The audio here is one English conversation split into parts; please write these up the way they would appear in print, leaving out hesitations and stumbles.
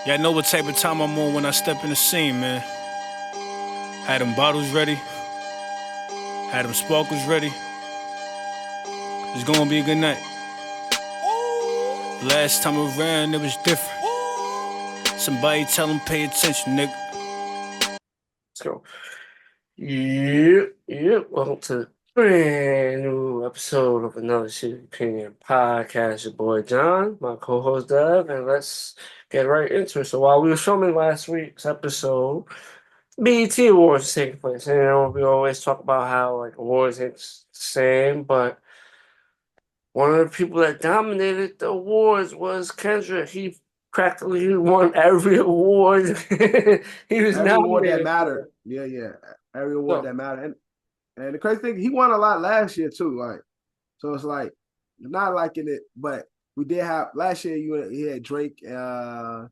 Yeah, I know what type of time I'm on when I step in the scene, man. Had them bottles ready, had them sparkles ready. It's gonna be a good night. Last time around, it was different. Somebody tell them pay attention, nigga. Let's go. Yep. Welcome to a brand new episode of another Shitty Opinion podcast. Your boy John, my co-host Doug, and let's get right into it. So while we were filming last week's episode, BET Awards is taking place. And, we always talk about how like awards ain't the same, but one of the people that dominated the awards was Kendrick. He practically won every award he was Every award that nominated mattered. for. Yeah. Every award So, that mattered. And the crazy thing, he won a lot last year too. Like, so it's like not liking it, but we did have last year. He had Drake, them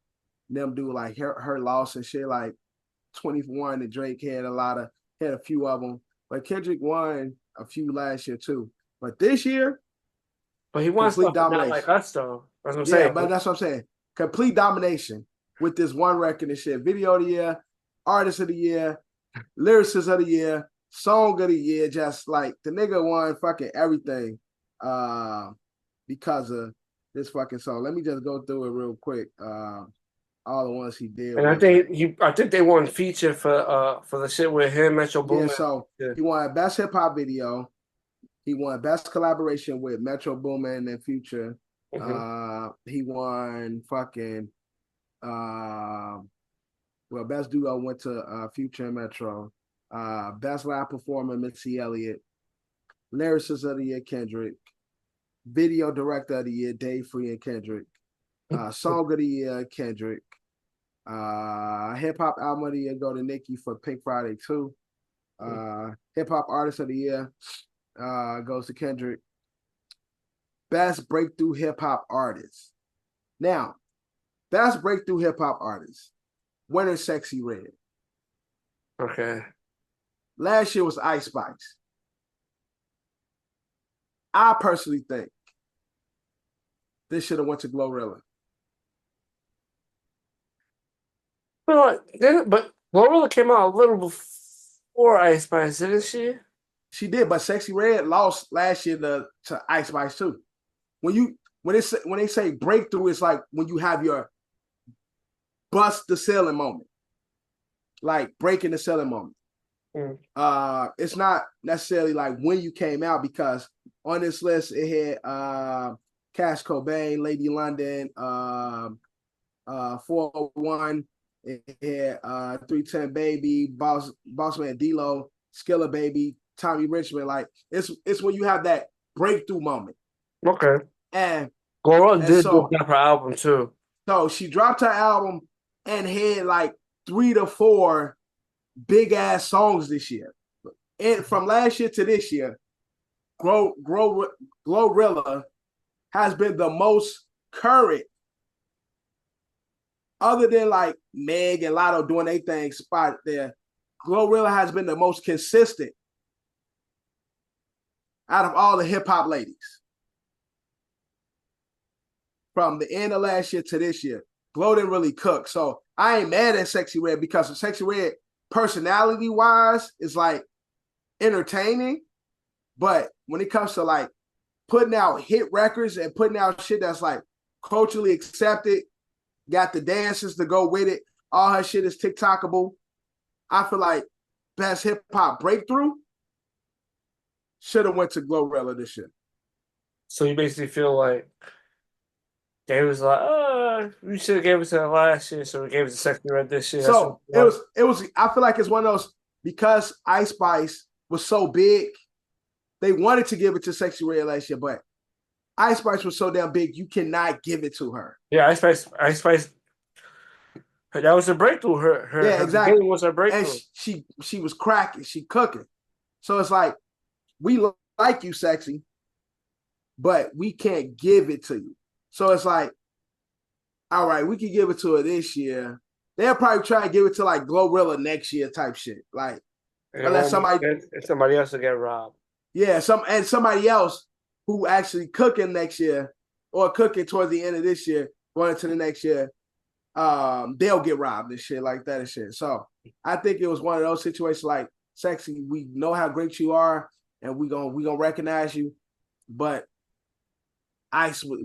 do like her loss and shit. Like 21, and Drake had a few of them. But Kendrick won a few last year too. But this year, but he wants complete stuff not domination. like us, though. That's what I'm Yeah, saying. but that's what I'm saying. Complete domination with this one record and shit. Video of the year, artist of the year, lyricist of the year, song of the year. Just like the nigga won fucking everything because of this fucking song. Let me just go through it real quick. All the ones he did. And I think they won feature for the shit with him, Metro Boomin. Yeah, so he won best hip hop video. He won best collaboration with Metro Boomin and Future. He won fucking best duo went to Future and Metro. Best live performer, Missy Elliott. Lyricist of the year, Kendrick. Video director of the year, Dave Free and Kendrick. Song of the year, Kendrick. Hip hop album of the year go to Nicki for Pink Friday 2. Hip hop artist of the year goes to Kendrick. Best breakthrough hip hop artist. Now, best breakthrough hip hop artist. Winner Sexy Red. Okay. Last year was Ice Spice. I personally think this should have went to Glorilla. But Glorilla came out a little before Ice Spice, didn't she? She did, but Sexy Red lost last year to Ice Spice too. When they say breakthrough, it's like when you have your bust the ceiling moment, like breaking the ceiling moment. It's not necessarily like when you came out, because on this list it had Cash Cobain, Lady London, 401, it had 310 Baby, Bossman D-Lo, Skilla Baby, Tommy Richmond. Like it's when you have that breakthrough moment. Okay. And Glorilla did drop her album too. So she dropped her album and had like 3 to 4 big ass songs this year. And from last year to this year, Glorilla has been the most current, other than like Meg and Lotto doing their thing spot there. Glorilla has been the most consistent out of all the hip hop ladies. From the end of last year to this year, Glow didn't really cook. So I ain't mad at Sexy Red, because Sexy Red, personality-wise, is like entertaining. But when it comes to like putting out hit records and putting out shit that's like culturally accepted, got the dances to go with it, all her shit is TikTokable. I feel like best hip-hop breakthrough should have went to Glorilla this year. So you basically feel like they was like, we should have gave it to her last year, so we gave it to Sexy Red this year. So it was. I feel like it's one of those, because Ice Spice was so big, they wanted to give it to Sexy Red last year, but Ice Spice was so damn big, you cannot give it to her. Yeah, Ice Spice. That was her breakthrough. Her exactly was her breakthrough. And she was cracking, she cooking. So it's like, we like you, Sexy, but we can't give it to you. So it's like, all right, we can give it to her this year. They'll probably try and give it to like Glorilla next year type shit. Like, unless somebody else will get robbed. Yeah, somebody else who actually cooking next year, or cooking towards the end of this year, going into the next year, they'll get robbed and shit like that and shit. So I think it was one of those situations like, Sexy, we know how great you are, and we gonna recognize you, but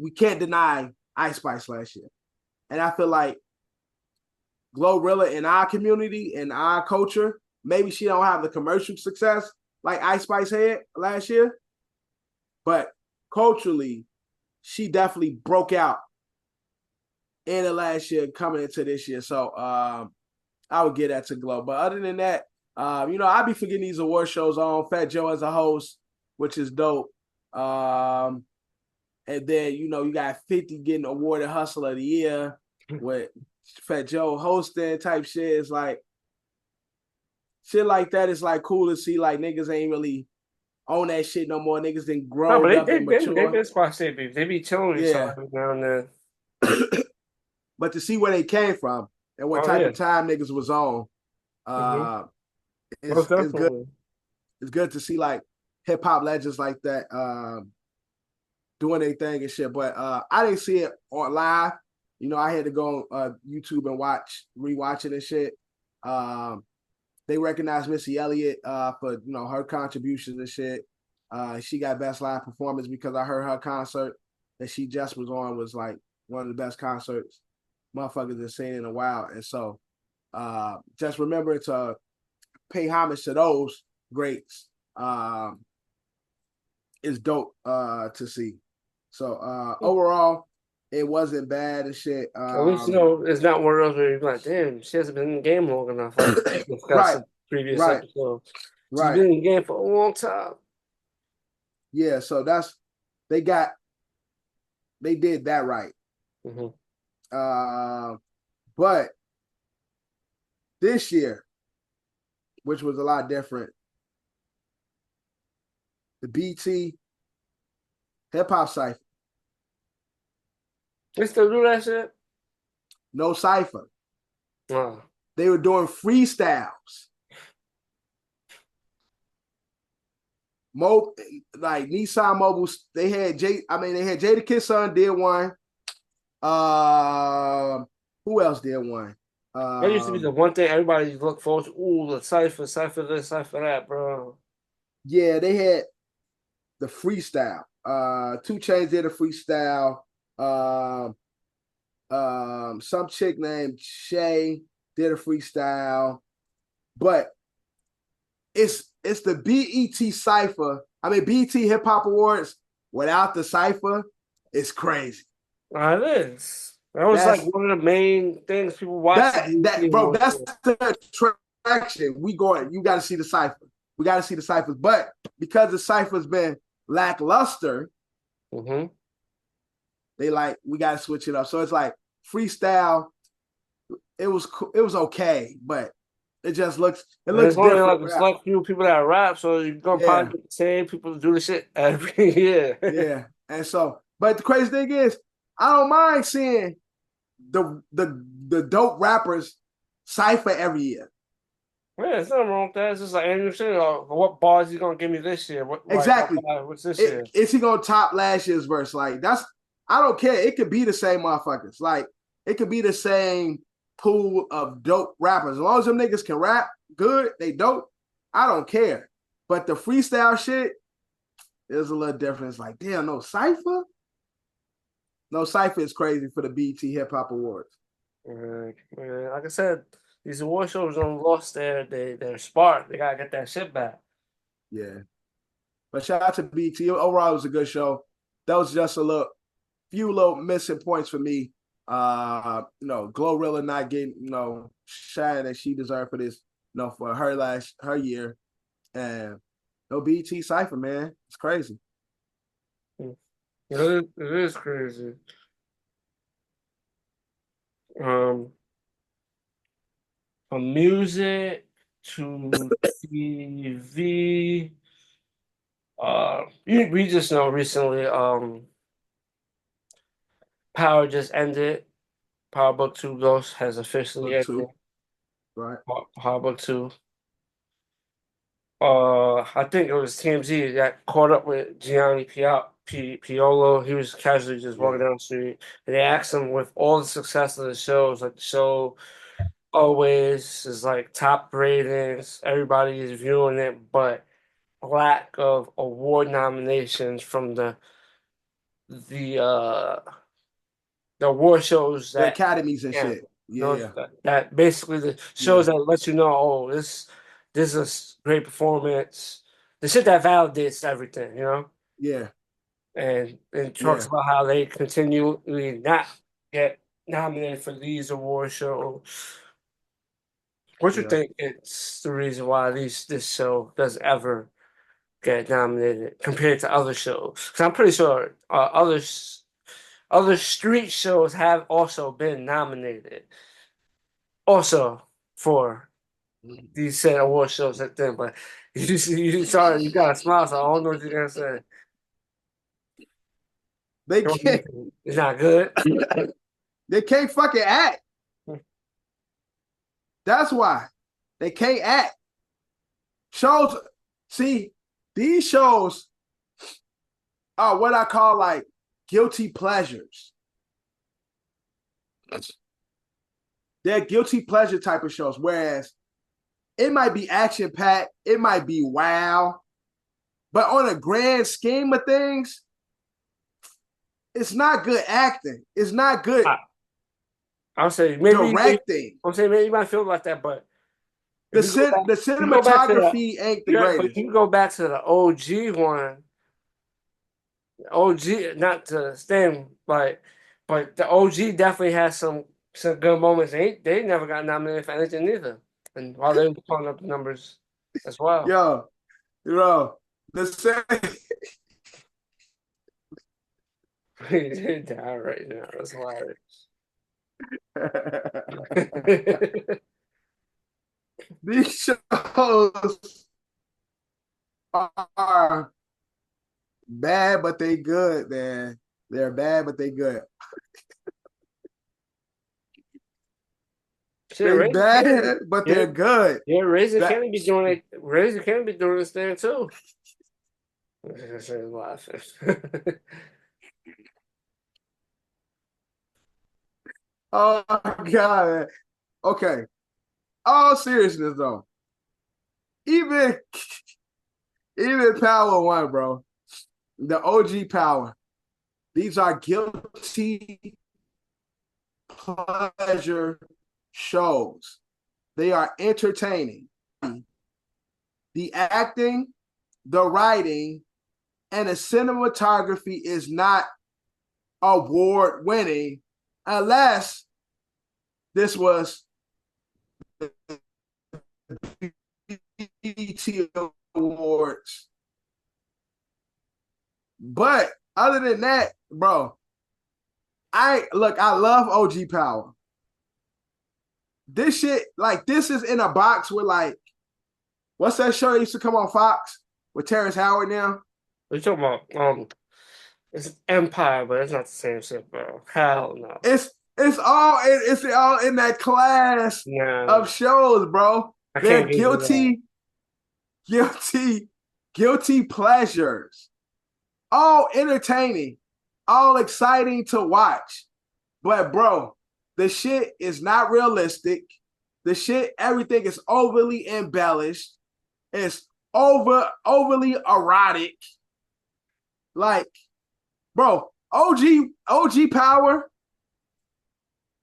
we can't deny Ice Spice last year. And I feel like Glorilla in our community, in our culture, maybe she don't have the commercial success like Ice Spice had last year, but culturally, she definitely broke out in the last year coming into this year. So I would give that to Glow. But other than that, I be forgetting these award shows on Fat Joe as a host, which is dope. And then, you got 50 getting awarded Hustle of the Year with Fat Joe hosting type shit. It's like, shit like that is like cool to see. Like, niggas ain't really on that shit no more. Niggas didn't grow up and mature. They been squash they be telling each other now and then. But to see where they came from and what type of time niggas was on, it's good. It's good to see like hip hop legends like that doing their thing and shit. But I didn't see it on live. I had to go on YouTube and rewatch it and shit. They recognized Missy Elliott for her contributions and shit. She got best live performance because I heard her concert that she just was on was like one of the best concerts motherfuckers have seen in a while. And so just remember to pay homage to those greats is dope to see. So overall, it wasn't bad and shit. At least it's not one of those where you're like, damn, she hasn't been in the game long enough. Like discussed in previous episodes. She's been in the game for a long time. Yeah, so they did that right. But this year, which was a lot different, the BT Hip Hop Cypher. They still do that shit? No cypher. They were doing freestyles. Like Nissan Mobile, they had Jadakiss son did one. Who else did one? That used to be the one thing everybody looked forward to. Ooh, the cypher this, cypher that, bro. Yeah, they had the freestyle. 2 Chainz did a freestyle. Some chick named Shay did a freestyle. But it's the BET Cypher. I mean, BET Hip Hop Awards without the Cypher, it's crazy. It is. That was like one of the main things people watch. Bro, that's the attraction. You got to see the Cypher. We got to see the Cyphers. But because the Cypher's been lackluster, we got to switch it up. So it's like freestyle. It was okay, but it just looks different. Only like a select few people that rap, so you're gonna probably get the same people to do the shit every year. Yeah, and so, but the crazy thing is, I don't mind seeing the dope rappers cypher every year. Yeah, there's nothing wrong with that. It's just like Andrew said, what bars he gonna give me this year? Exactly. What's this year? Is he gonna top last year's verse? Like I don't care. It could be the same motherfuckers. Like it could be the same pool of dope rappers. As long as them niggas can rap good, they dope. I don't care. But the freestyle shit is a little different. It's like, damn, no cypher? No cypher is crazy for the BET Hip Hop Awards. Like I said, these award shows don't lost their spark. They gotta get that shit back. Yeah. But shout out to BET. Overall, it was a good show. That was just a few little missing points for me. Glorilla not getting, shine that she deserved for this, for her year. And BET Cypher, man. It's crazy. It is crazy. From music to TV. We just know recently, Power just ended. Power Book 2 Ghost has officially ended. Right. Power Book 2. I think it was TMZ that caught up with Giani Piolo. He was casually just walking Yeah. down the street, and they asked him with all the success of the shows, like the show always is like top ratings, everybody is viewing it, but lack of award nominations from the uh the award shows The that academies and yeah, shit. Yeah. that basically the shows Yeah. that let you know, oh, this is a great performance. The shit that validates everything, you know? Yeah. And talks Yeah. about how they continually not get nominated for these award shows. What you Yeah. think it's the reason why this show does ever get nominated compared to other shows? Because I'm pretty sure other street shows have also been nominated, also for these said award shows at them. But you sorry, you got a smile, so I don't know what you're gonna say. They What do you can't think? It's not good. they can't fucking act. That's why. They can't act. Shows, see, these shows are what I call like guilty pleasures. They're guilty pleasure type of shows, whereas it might be action packed, it might be wow, but on a grand scheme of things, it's not good acting. It's not good I'll say maybe directing. I'm saying maybe you might feel like that, but The if you go back to cinematography ain't the but greatest. you go back to the OG one, OG not to stand but the OG definitely has some good moments. They never got nominated for anything either, and while they were pulling up the numbers as well. Yo, the same. They die right now. That's hilarious. These shows are bad, but they good, man. They're bad, but they good. Shit, They Raising bad, Kennedy. but Yeah, they're good. yeah, Raising That, Kennedy be doing it. Raising Kennedy be doing this thing too. She's laughing. oh God. Man. Okay. All seriousness though. Even even Power One, bro. The OG Power. These are guilty pleasure shows. They are entertaining. The acting, the writing, and the cinematography is not award winning unless this was BET Awards. But other than that, bro, I love OG Power. This shit, like, this is in a box with, like, what's that show that used to come on Fox with Terrence Howard now? We're talking about it's Empire, but it's not the same shit, bro. Hell no. It's all in that class No, of shows, bro. I They're can't give you that. guilty pleasures. All entertaining, all exciting to watch. But bro, the shit is not realistic. The shit, everything is overly embellished. It's overly erotic. Like, bro, OG Power,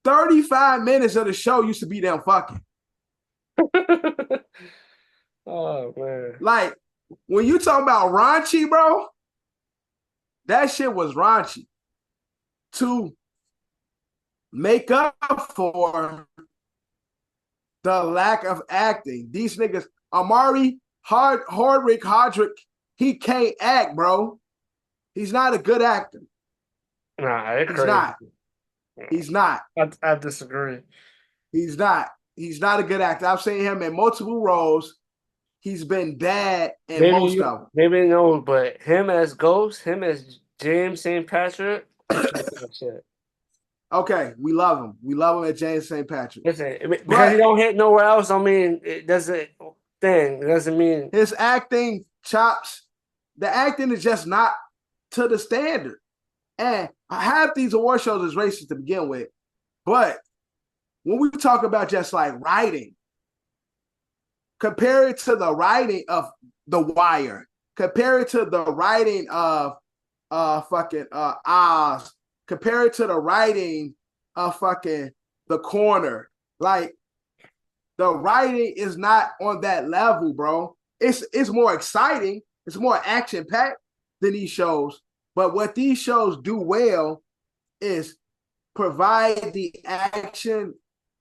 35 minutes of the show used to be them fucking. Oh man. Like, when you talk about raunchy, bro, that shit was raunchy. To make up for the lack of acting. These niggas, Amari Hardrick, he can't act, bro. He's not a good actor. Nah, it's He's crazy. not. He's not. I disagree. He's not. He's not a good actor. I've seen him in multiple roles. He's been bad in most of them. Maybe no, but him as Ghost, him as James St. Patrick, shit. Okay, we love him. We love him at James St. Patrick. Listen, because he don't hit nowhere else, I mean, it doesn't mean his acting chops, the acting is just not to the standard. And half these award shows is racist to begin with. But when we talk about just like writing, compare it to the writing of The Wire, compare it to the writing of Oz, compare it to the writing of fucking The Corner. Like, the writing is not on that level, bro. It's more exciting, it's more action-packed than these shows. But what these shows do well is provide the action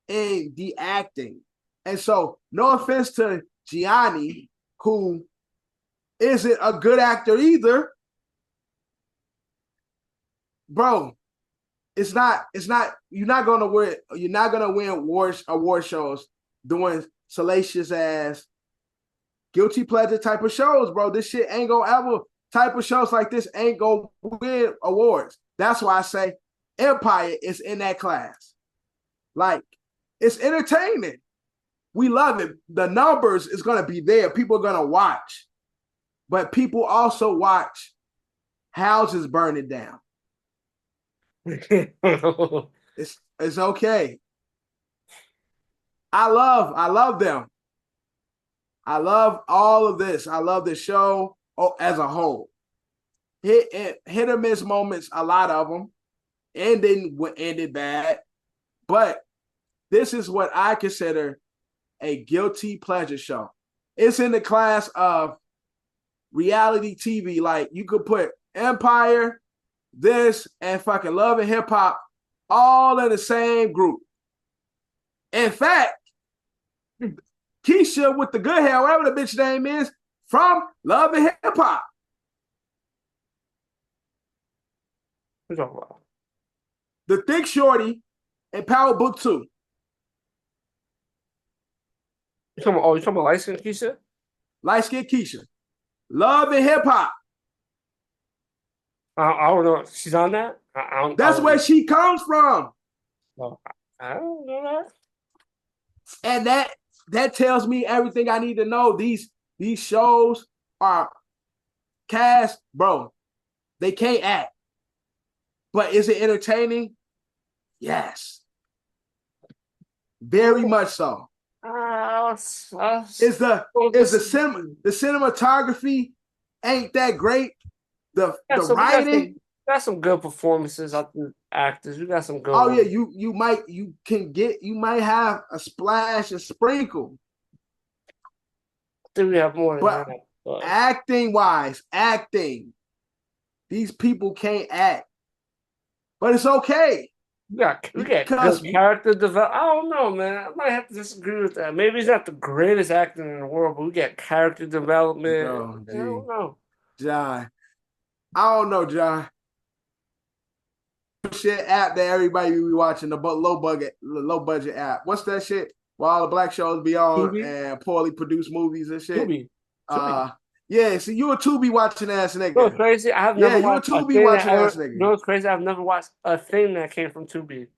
and the acting. And so, no offense to Giani, who isn't a good actor either, bro. It's not. You're not gonna win award shows doing salacious ass guilty pleasure type of shows, bro. This shit ain't gonna ever. Type of shows like this ain't gonna win awards. That's why I say Empire is in that class. Like, it's entertainment. We love it. The numbers is gonna be there. People are gonna watch, but people also watch houses burning down. It's okay. I love them. I love all of this. I love the show as a whole. Hit or miss moments, a lot of them. Ended bad. But this is what I consider a guilty pleasure show. It's in the class of reality TV. Like, you could put Empire, this, and fucking Love and Hip Hop all in the same group. In fact, Keisha with the good hair, whatever the bitch name is, from Love and Hip Hop. The Thick Shorty in Power Book 2. You talking about light skin Keisha? Light skin Keisha. Love and Hip Hop. I don't know. She's on that? That's where she comes from. Oh, I don't know that. And that tells me everything I need to know. These shows are cast, bro. They can't act. But is it entertaining? Yes. Very much so. Is the cinematography ain't that great? The writing. Got some good performances out the actors. You got some good. Oh yeah, you might have a splash, a sprinkle. I think we have more than but that. But acting. These people can't act. But it's okay. We got good character development. I don't know, man. I might have to disagree with that. Maybe he's not the greatest actor in the world, but we got character development. Oh, I don't know. John. I don't know, John. Shit app that everybody be watching, the low budget app. What's that shit? Where all the black shows be on Tubi? And poorly produced movies and shit. Tubi. Yeah, so you a Tubi watching ass nigga. You know what's crazy? I have never watched you a Tubi watching ass nigga. You know what's crazy? I've never watched a thing that came from Tubi.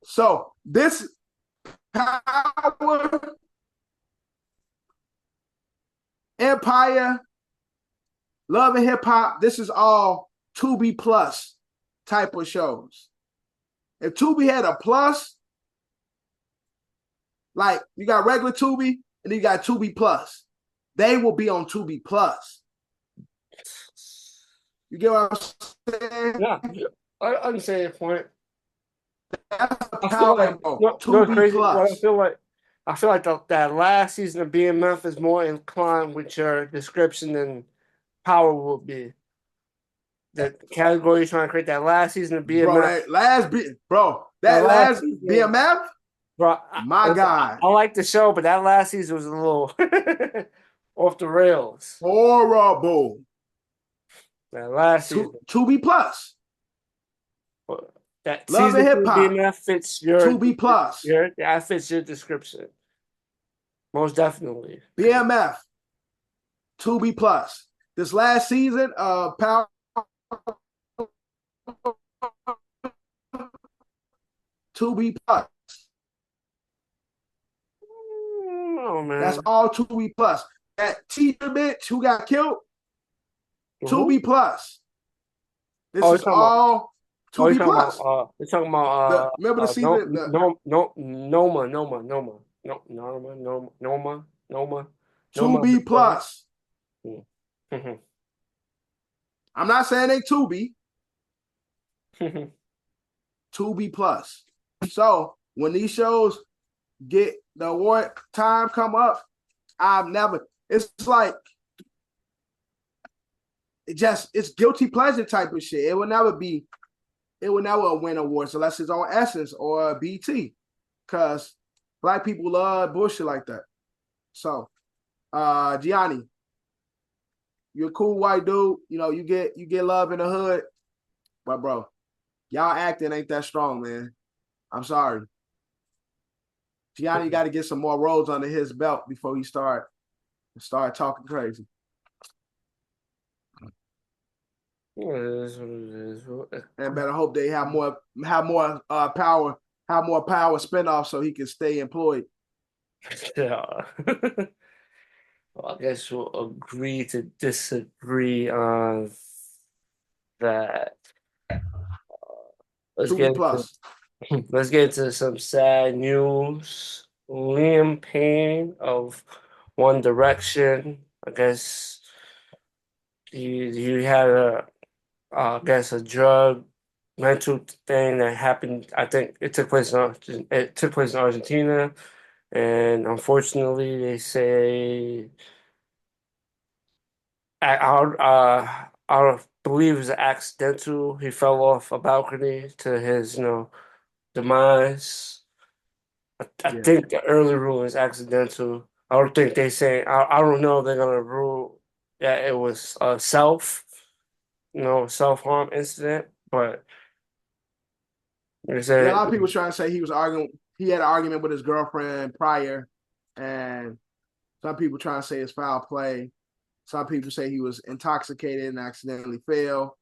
So this Power, Empire, Love and Hip Hop, this is all Tubi Plus type of shows. If Tubi had a plus, like you got regular Tubi and you got Tubi Plus, they will be on Tubi Plus. You get what I'm saying? Yeah, I understand your point. That's the I feel power like of Tubi Tubi Plus. I feel like that last season of BMF is more inclined with your description than Power would be. The category you're trying to create, that last season of BMF. That last BMF? Bro, my God. I like the show, but that last season was a little off the rails. Horrible. That last season. Tubi Plus. That Love and Hip Hop. BMF fits your Tubi Plus. That fits your description. Most definitely. BMF. Tubi Plus. This last season of Power. Tubi Plus. Oh man. That's all Tubi Plus. That teacher bitch who got killed. 2B plus. This Oh, is all you're 2B talking plus. about you're talking about Remember the season? Noma. 2B plus. Mhm. I'm not saying they 2B. 2B plus. So when these shows get the award time come up, it's like it's guilty pleasure type of shit. It will never win awards unless it's on Essence or BT. Cause black people love bullshit like that. So Giani, you're a cool white dude. You know, you get love in the hood. But bro, y'all acting ain't that strong, man. I'm sorry. Gianni got to get some more roles under his belt before he start talking crazy. And better hope they have more power spinoff so he can stay employed. Yeah. Well, I guess we'll agree to disagree on that. Let's 2B get plus. let's get into some sad news. Liam Payne of One Direction. I guess he had I guess a drug mental thing that happened. I think it took place in Argentina, and unfortunately, they say I believe it was accidental. He fell off a balcony to his demise. I Yeah. think the early rule is accidental. I don't think they say. I don't know if they're gonna rule that it was self harm incident, but. They Yeah, a said lot of people trying to say he was arguing. He had an argument with his girlfriend prior, and some people trying to say it's foul play. Some people say he was intoxicated and accidentally fell.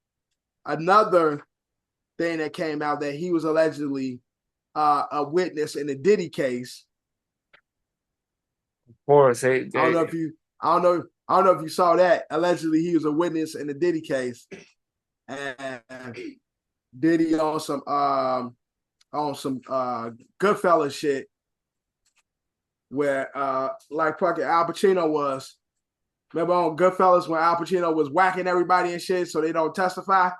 Another thing that came out that he was allegedly a witness in the Diddy case. of course I don't know if you saw that. Allegedly, he was a witness in the Diddy case, and Diddy on some Goodfellas shit, where like fucking Al Pacino was. Remember on Goodfellas when Al Pacino was whacking everybody and shit, so they don't testify.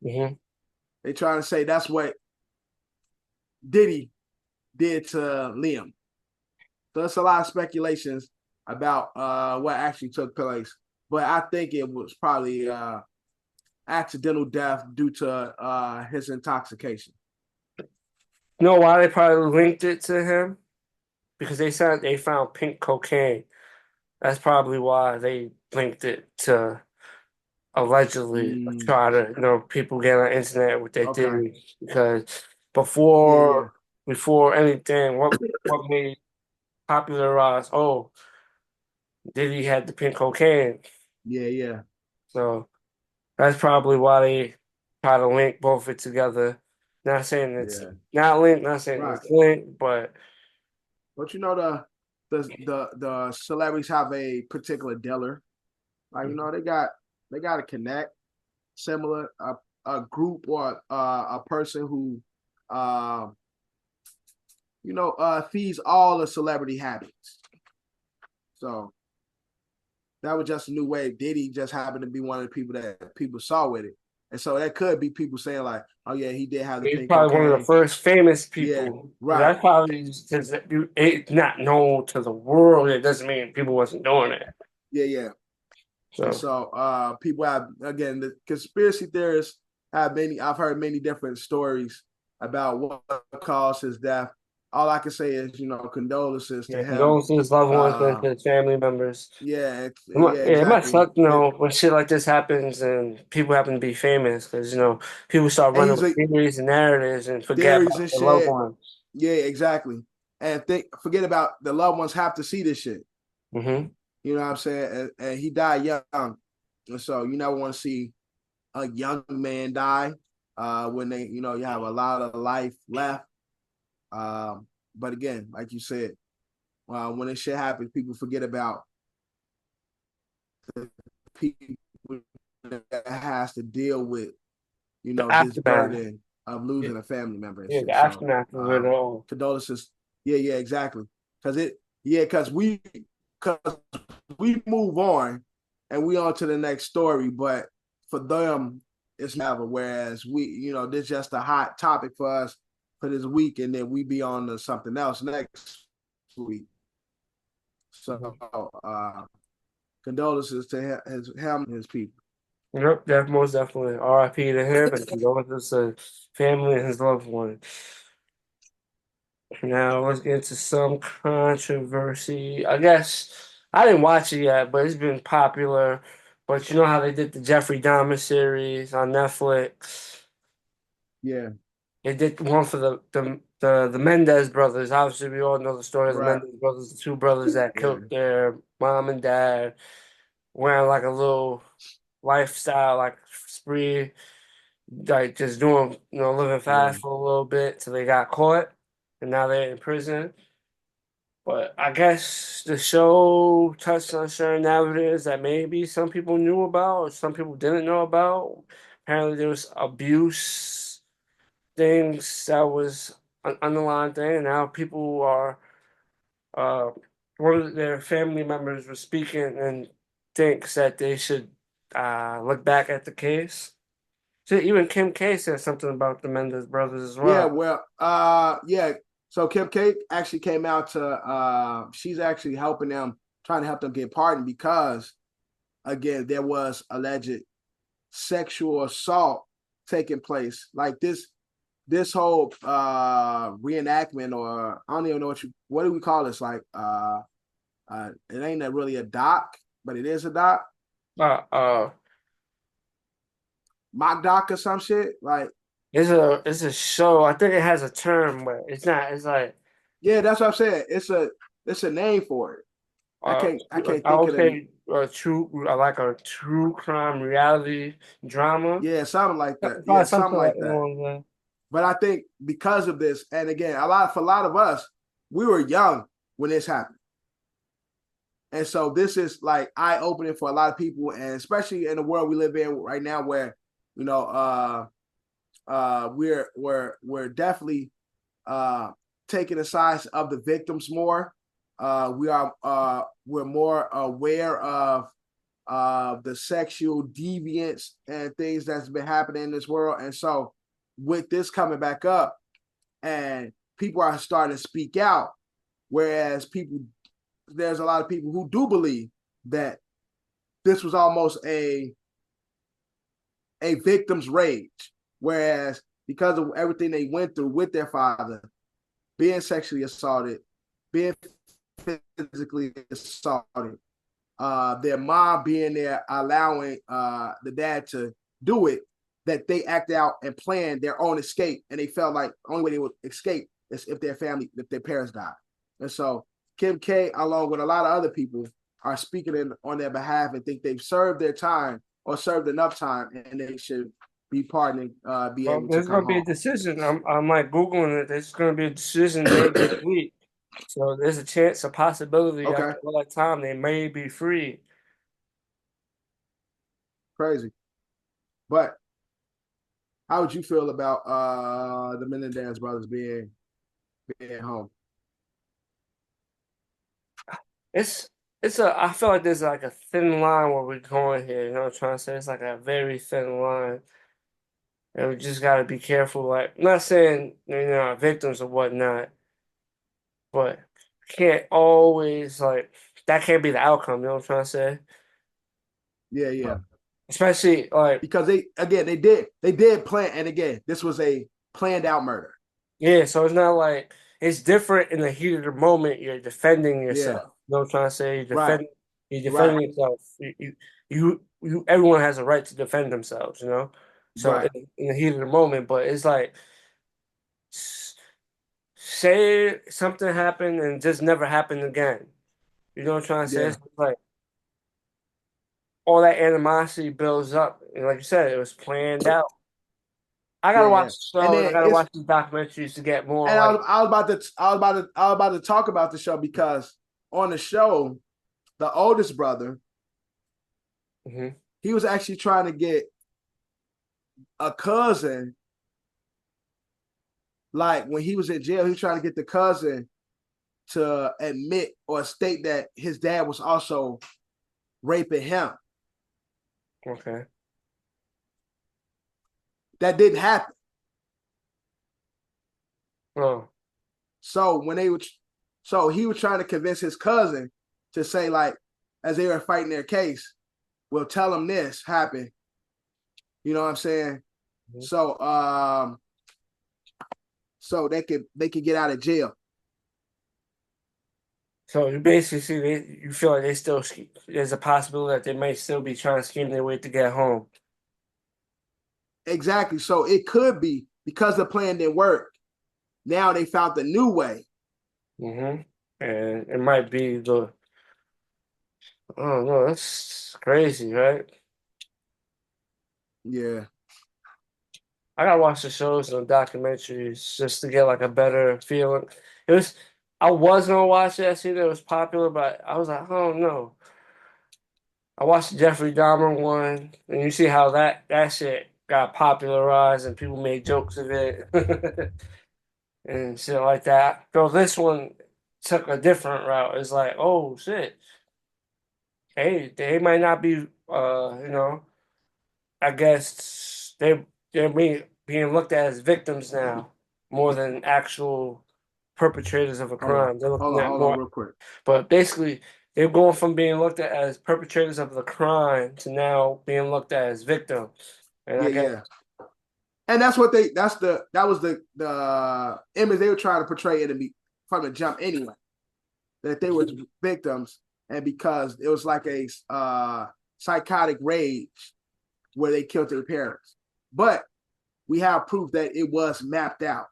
Mm-hmm. They trying to say that's what Diddy did to Liam. So there's a lot of speculations about what actually took place, but I think it was probably accidental death due to his intoxication. You know why they probably linked it to him? Because they found pink cocaine. That's probably why they linked it to allegedly try to, people get on the internet what they Okay. did. Because Yeah. before anything, what made popularized, did he had the pink cocaine? Yeah. So that's probably why they try to link both it together. Not saying it's Yeah. not linked, not saying Right. it's linked, but But the celebrities have a particular dealer. Like, they got to connect similar a group or a person who feeds all the celebrity habits. So that was just a new wave. Diddy just happened to be one of the people that people saw with it. And so that could be people saying like, oh yeah, he did have the he's pink probably one of the cocaine. first famous Yeah, people. right. That's probably just it's not known to the world. It doesn't mean people wasn't doing it. Yeah. And So so people have, again, the conspiracy theorists I've heard many different stories about what caused his death. All I can say is, condolences to him. condolences, loved ones, and his family members. Yeah, It must exactly. suck, when shit like this happens and people happen to be famous because people start And running he's with like theories and narratives and forget theories about and their loved shit. ones. Yeah, exactly. And forget about the loved ones have to see this shit. Mm-hmm. You know what I'm saying? And he died young. And so you never want to see a young man die when you have a lot of life left. But again, like you said, when this shit happens, people forget about the people that has to deal with, you The know, this aftermath. burden of losing a family member and Yeah, shit. the So aftermath of it all. condolences. Yeah, exactly. Because we move on and we on to the next story, but for them it's never. Whereas we, you know, this is just a hot topic for us for this week, and then we be on to something else next week. So condolences to him and his people. Yep, most definitely. R.I.P. to him and condolences to family and his loved one. Now let's get into some controversy. I guess I didn't watch it yet, but it's been popular. But you know how they did the Jeffrey Dahmer series on Netflix? Yeah. They did one for the Mendez brothers. Obviously, we all know the story of the Right. Mendez brothers, the two brothers that Yeah. killed their mom and dad, wearing like a little lifestyle, like spree, like just doing, living Yeah. fast for a little bit till they got caught, and now they're in prison. But I guess the show touched on certain narratives that maybe some people knew about or some people didn't know about. Apparently, there was abuse things that was an underlying thing, and now people are uh, one of their family members was speaking and thinks that they should look back at the case. So even Kim K said something about the Mendez brothers as Yeah, well. well, yeah. So Kim K actually came out to she's actually helping them, trying to help them get pardoned because again, there was alleged sexual assault taking place. Like this whole reenactment, or I don't even know what do we call this? Like it ain't really a doc, but it is a doc. Uh, uh, Mock doc or some shit. Like, it's a show. I think it has a term, but it's not. It's like yeah, that's what I'm saying. It's a name for it. I can't I think would of the say like a true crime reality drama. yeah, something like that. Yeah, Probably something something like like that. that. But I think because of this, and again, for a lot of us, we were young when this happened. And so this is like eye opening for a lot of people, and especially in the world we live in right now, where you know we're definitely taking the sides of the victims more. We're more aware of the sexual deviance and things that's been happening in this world, and so with this coming back up, and people are starting to speak out, whereas there's a lot of people who do believe that this was almost a victim's rage, whereas because of everything they went through with their father being sexually assaulted, being physically assaulted, their mom being there allowing the dad to do it, that they act out and plan their own escape, and they felt like the only way they would escape is if their parents died. And so Kim K, along with a lot of other people, are speaking on their behalf and think they've served their time or served enough time, and they should be pardoning, be Well, able to there's come gonna be a home. decision. I'm like Googling it. There's gonna be a decision made this week. So there's a chance, a possibility Okay, after all that time they may be free. crazy. But how would you feel about the Mendez brothers being home? It's I feel like there's like a thin line where we're going here. You know what I'm trying to say? It's like a very thin line. And we just gotta be careful. Like, I'm not saying our victims or whatnot, but can't always like that can't be the outcome, you know what I'm trying to say? Yeah, yeah. Especially like Because they did plan, and again, this was a planned out murder. yeah, so it's not like it's different in the heat of the moment. You're defending Yeah, yourself. You know what I'm trying to say? right, You're right, defending yourself. Everyone has a right to defend themselves, you know? So right. in the heat of the moment, but it's like s- say something happened and just never happened again. You know what I'm trying to say? Yeah, It's like all that animosity builds up. And like you said, it was planned out. I gotta yeah, yeah. watch the And show and I then gotta watch these documentaries to get more like I was about to talk about the show because on the show, the oldest brother, mhm. he was actually trying to get a cousin. Like when he was in jail, he was trying to get the cousin to admit or state that his dad was also raping him. Okay. That didn't happen. Oh. So when they would, so he was trying to convince his cousin to say, like, as they were fighting their case, well, tell him this happened. You know what I'm saying? Mm-hmm. So they could get out of jail. So you basically see you feel like there's a possibility that they might still be trying to scheme their way to get home. Exactly. So it could be because the plan didn't work. Now they found the new way. Mm-hmm. And it might be I don't know, that's crazy, right? Yeah. I gotta watch the shows and the documentaries just to get like a better feeling. I was gonna watch it. I seen it was popular, but I was like, I don't know. I watched the Jeffrey Dahmer one, and you see how that shit got popularized and people made jokes of it and shit like that. So this one took a different route. It's like, oh shit, hey, they might not be, I guess they're being looked at as victims now more than actual perpetrators of a crime. They're looking at Hold on, more, real quick. but basically they're going from being looked at as perpetrators of the crime to now being looked at as victims. And I guess, Yeah. And that's what that was the image they were trying to portray from the jump anyway. That they were victims, and because it was like a psychotic rage where they killed their parents. But we have proof that it was mapped out,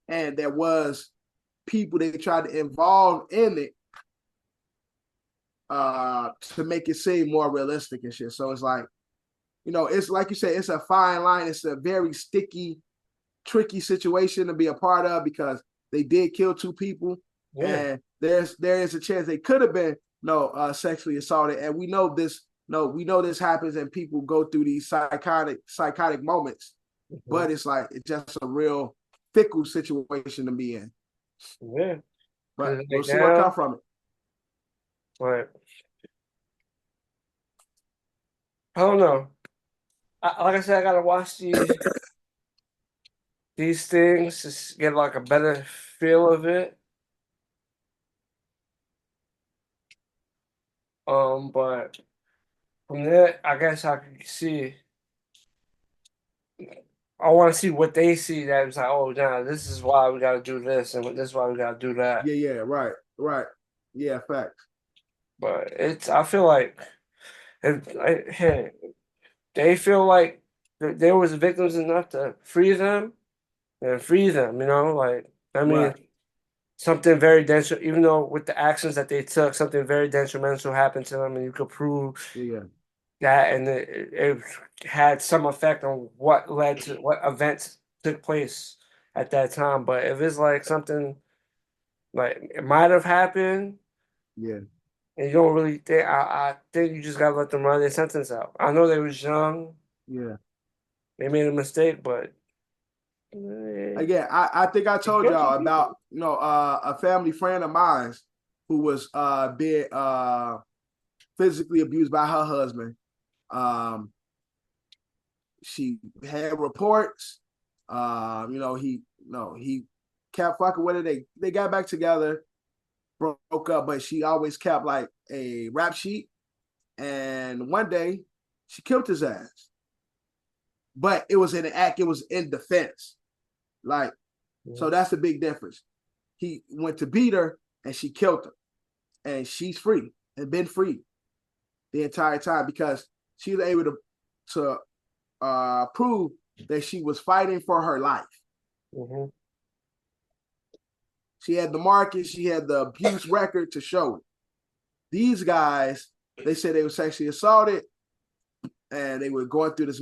and there was people they tried to involve in it to make it seem more realistic and shit. So it's like, it's like you said, it's a fine line. It's a very sticky, tricky situation to be a part of because they did kill two people, and there is a chance they could have been sexually assaulted, and we know this. No, we know this happens, and people go through these psychotic moments. But it's like it's just a real fickle situation to be in. yeah. But Like we'll see what comes from it. Right. I don't know. Like I said, I gotta watch these things to get like a better feel of it. But from there, I guess I can see. I want to see what they see that it's like, oh, nah, this is why we got to do this, and this is why we got to do that. Yeah, right. Yeah, facts. But I feel like, hey, they feel like there was victims enough to free them, and free them. Like I mean, Right. something very detrimental. Even though with the actions that they took, something very detrimental happened to them, and you could prove Yeah. that, and it had some effect on what led to what events took place at that time. But if it's like something like it might have happened, Yeah. and you don't really think, I think you just gotta let them run their sentence out. I know they was young, Yeah. they made a mistake, but Again, I think I told y'all about a family friend of mine who was being physically abused by her husband. She had reports. He kept fucking with her. They got back together, broke up, but she always kept like a rap sheet. And one day she killed his ass. But it was in an act, it was in defense. Like, so that's the big difference. He went to beat her and she killed her. And she's free and been free the entire time because she was able to prove that she was fighting for her life. Mm-hmm. She had the market, she had the abuse record to show it. These guys, they said they were sexually assaulted and they were going through this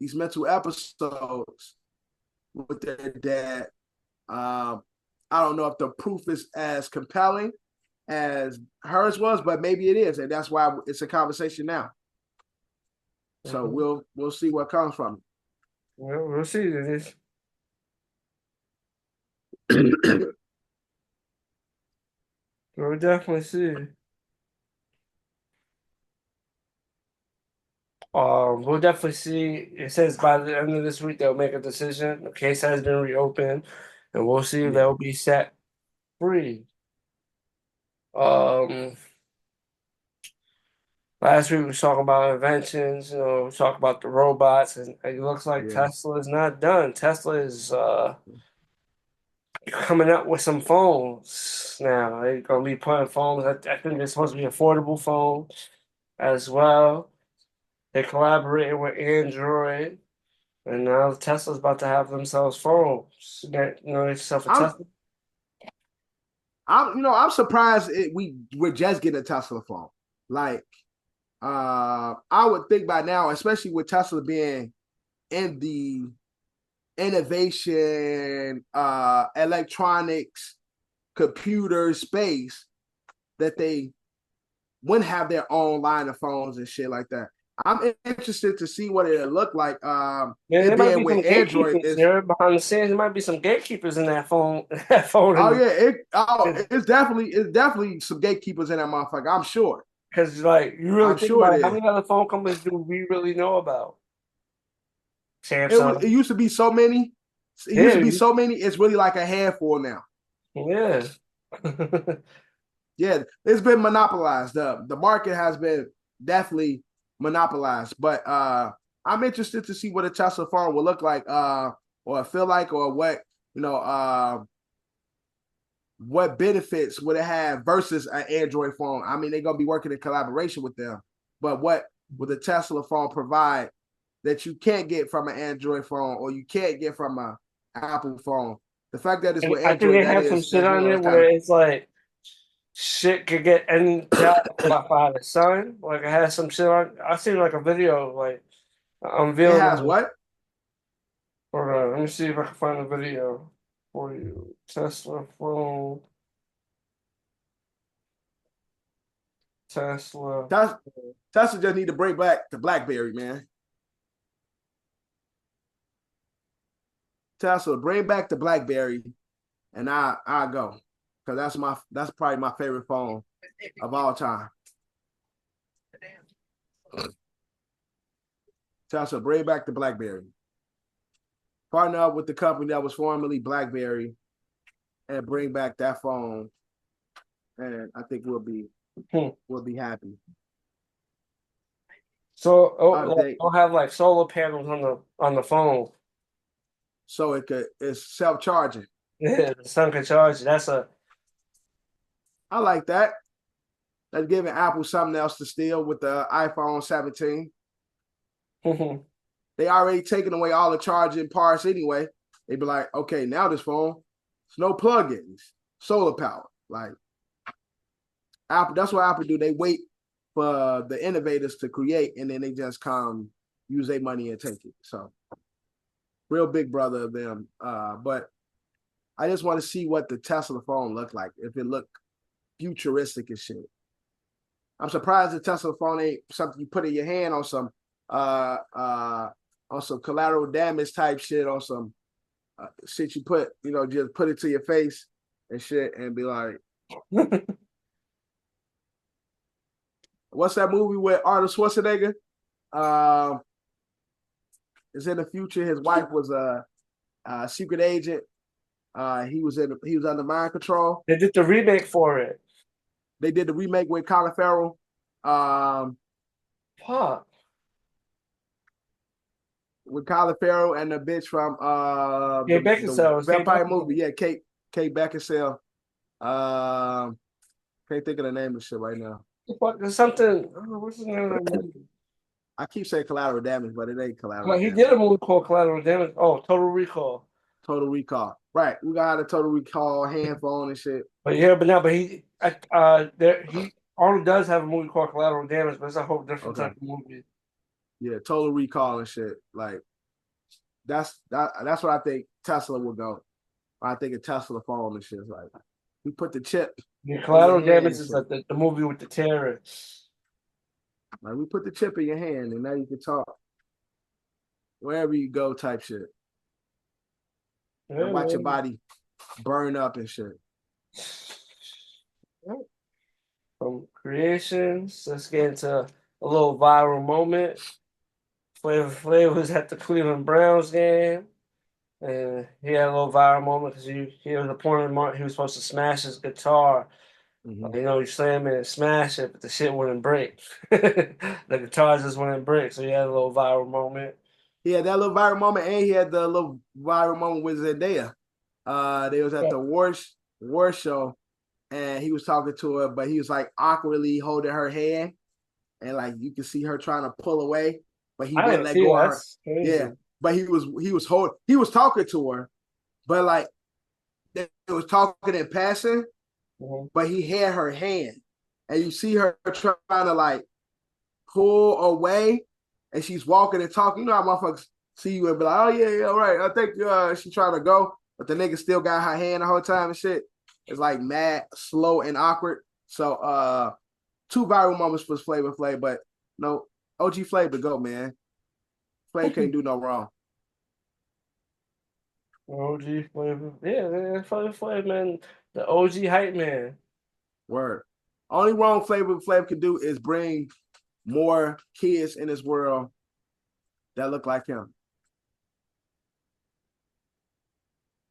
these mental episodes with their dad. I don't know if the proof is as compelling as hers was, but maybe it is, and that's why it's a conversation now. So we'll see what comes from Yeah, we'll see. it. We'll definitely see. We'll definitely see. It says by the end of this week they'll make a decision. The case has been reopened, and we'll see if Yeah. they'll be set free. Um, Last week we was talking about inventions. We talked about the robots, and it looks like Yeah. Tesla is not done. Tesla is coming up with some phones now. They're gonna be putting phones. I think they're supposed to be affordable phones as well. They're collaborating with Android, and now Tesla's about to have themselves phones. Yourself a I'm Tesla. I'm surprised we're just getting a Tesla phone. Like, I would think by now, especially with Tesla being in the innovation, electronics, computer space, that they wouldn't have their own line of phones and shit like that. I'm interested to see what it'll look like. Yeah, It there might being be some with Android gatekeepers is there behind the scenes. There might be some gatekeepers in that phone. That phone. oh yeah, it's definitely some gatekeepers in that motherfucker. I'm sure. Because like you really I'm think sure about it it, how is. many other phone companies do we really know about? It Samsung. used to be so many. It used to Yeah, be so many. It's really like a handful now. yeah. Yeah, it's been monopolized. The market has been definitely monopolized. But I'm interested to see what a Tesla phone will look like, or feel like, or what benefits would it have versus an Android phone. I mean, they're gonna be working in collaboration with them, but what would the Tesla phone provide that you can't get from an Android phone, or you can't get from a Apple phone? The fact that it's And with I think Android, they have some shit that's one on of it those kind where of. it's like shit could get any by the sun. Like it has some shit on. I seen like a video like It unveiling. has what? Hold on, let me see if I can find the video for you. Tesla phone. Tesla. Tesla just need to bring back the BlackBerry, man. Tesla, bring back the BlackBerry, and I go, because that's probably my favorite phone of all time. Tesla, bring back the BlackBerry. Partner up with the company that was formerly BlackBerry, and bring back that phone, and I think we'll be happy. So Update, I'll have like solar panels on the phone. so it's self-charging. Yeah, the sun can charge. I like that. That's giving Apple something else to steal with the iPhone 17. They already taken away all the charging parts anyway. They'd be like, okay, now this phone, it's no plugins, solar power. Like Apple, that's what Apple do. They wait for the innovators to create, and then they just come use their money and take it. So real big brother of them. But I just want to see what the Tesla phone looked like, if it looked futuristic and shit. I'm surprised the Tesla phone ain't something you put in your hand on some collateral damage type shit, on some shit you put, just put it to your face and shit and be like, what's that movie with Arnold Schwarzenegger? It's in the future. His wife was a secret agent. He was under mind control. They did the remake for it. They did the remake with Colin Farrell. Fuck. With Colin Farrell and the bitch from Kate Beckinsale. the vampire movie. Yeah, Kate Beckinsale. Can't think of the name of the shit right now. Fuck, there's something. Oh, what's the name of the movie? I keep saying collateral damage, but it ain't collateral Well, he damage. did a movie called Collateral Damage. Oh, Total Recall. Total Recall. Right. We got a Total Recall hand phone and shit. But yeah, he Arnold does have a movie called Collateral Damage, but it's a whole different type of movie. Yeah, Total Recall and shit. Like that's what I think Tesla will go. I think a Tesla phone and shit is like, we put the chip. Yeah, Collateral Damage is like the movie with the terrorists. Like we put the chip in your hand and now you can talk wherever you go type shit. Yeah, And watch your man. body burn up and shit. From creations, let's get into a little viral moment. Flav was at the Cleveland Browns game, and he had a little viral moment because he was a point mark. He was supposed to smash his guitar. Mm-hmm. You know, you slam it and smash it, but the shit wouldn't break. The guitar just wouldn't break, so he had a little viral moment. He had that little viral moment, and he had the little viral moment with Zendaya. They was at the war show, and he was talking to her, but he was like awkwardly holding her hand, and like you can see her trying to pull away, but he I wouldn't didn't let see go that. of her. That's crazy. Yeah, but he was talking to her, but like they was talking in passing, but he had her hand, and you see her trying to like pull away, and she's walking and talking. You know how motherfuckers see you and be like, "Oh yeah, all right." I think she's trying to go, but the nigga still got her hand the whole time and shit. It's like mad, slow, and awkward. So, two viral moments for Flavor Flav, but no, OG Flav to go, man. Flav can't do no wrong. OG Flavor. Yeah, man. Flavor, man. The OG hype man. Word. Only wrong Flavor Flav can do is bring more kids in this world that look like him.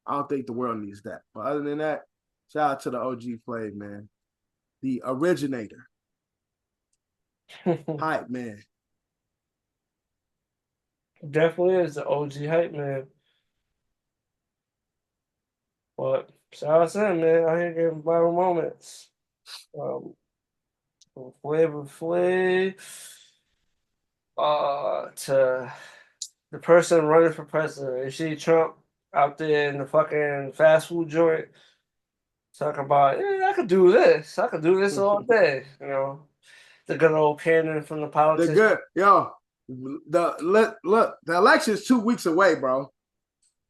I don't think the world needs that. But other than that, shout out to the OG Flav, man. The originator. Hype, man. Definitely is the OG hype man. But shout out to him, man. I here getting viral moments. Um, from Flavor Flav to the person running for president. You see Trump out there in the fucking fast food joint talking about, yeah, I could do this. I could do this all day. You know, the good old pandering from the The politician. good, yo. Look, the election is 2 weeks away, bro.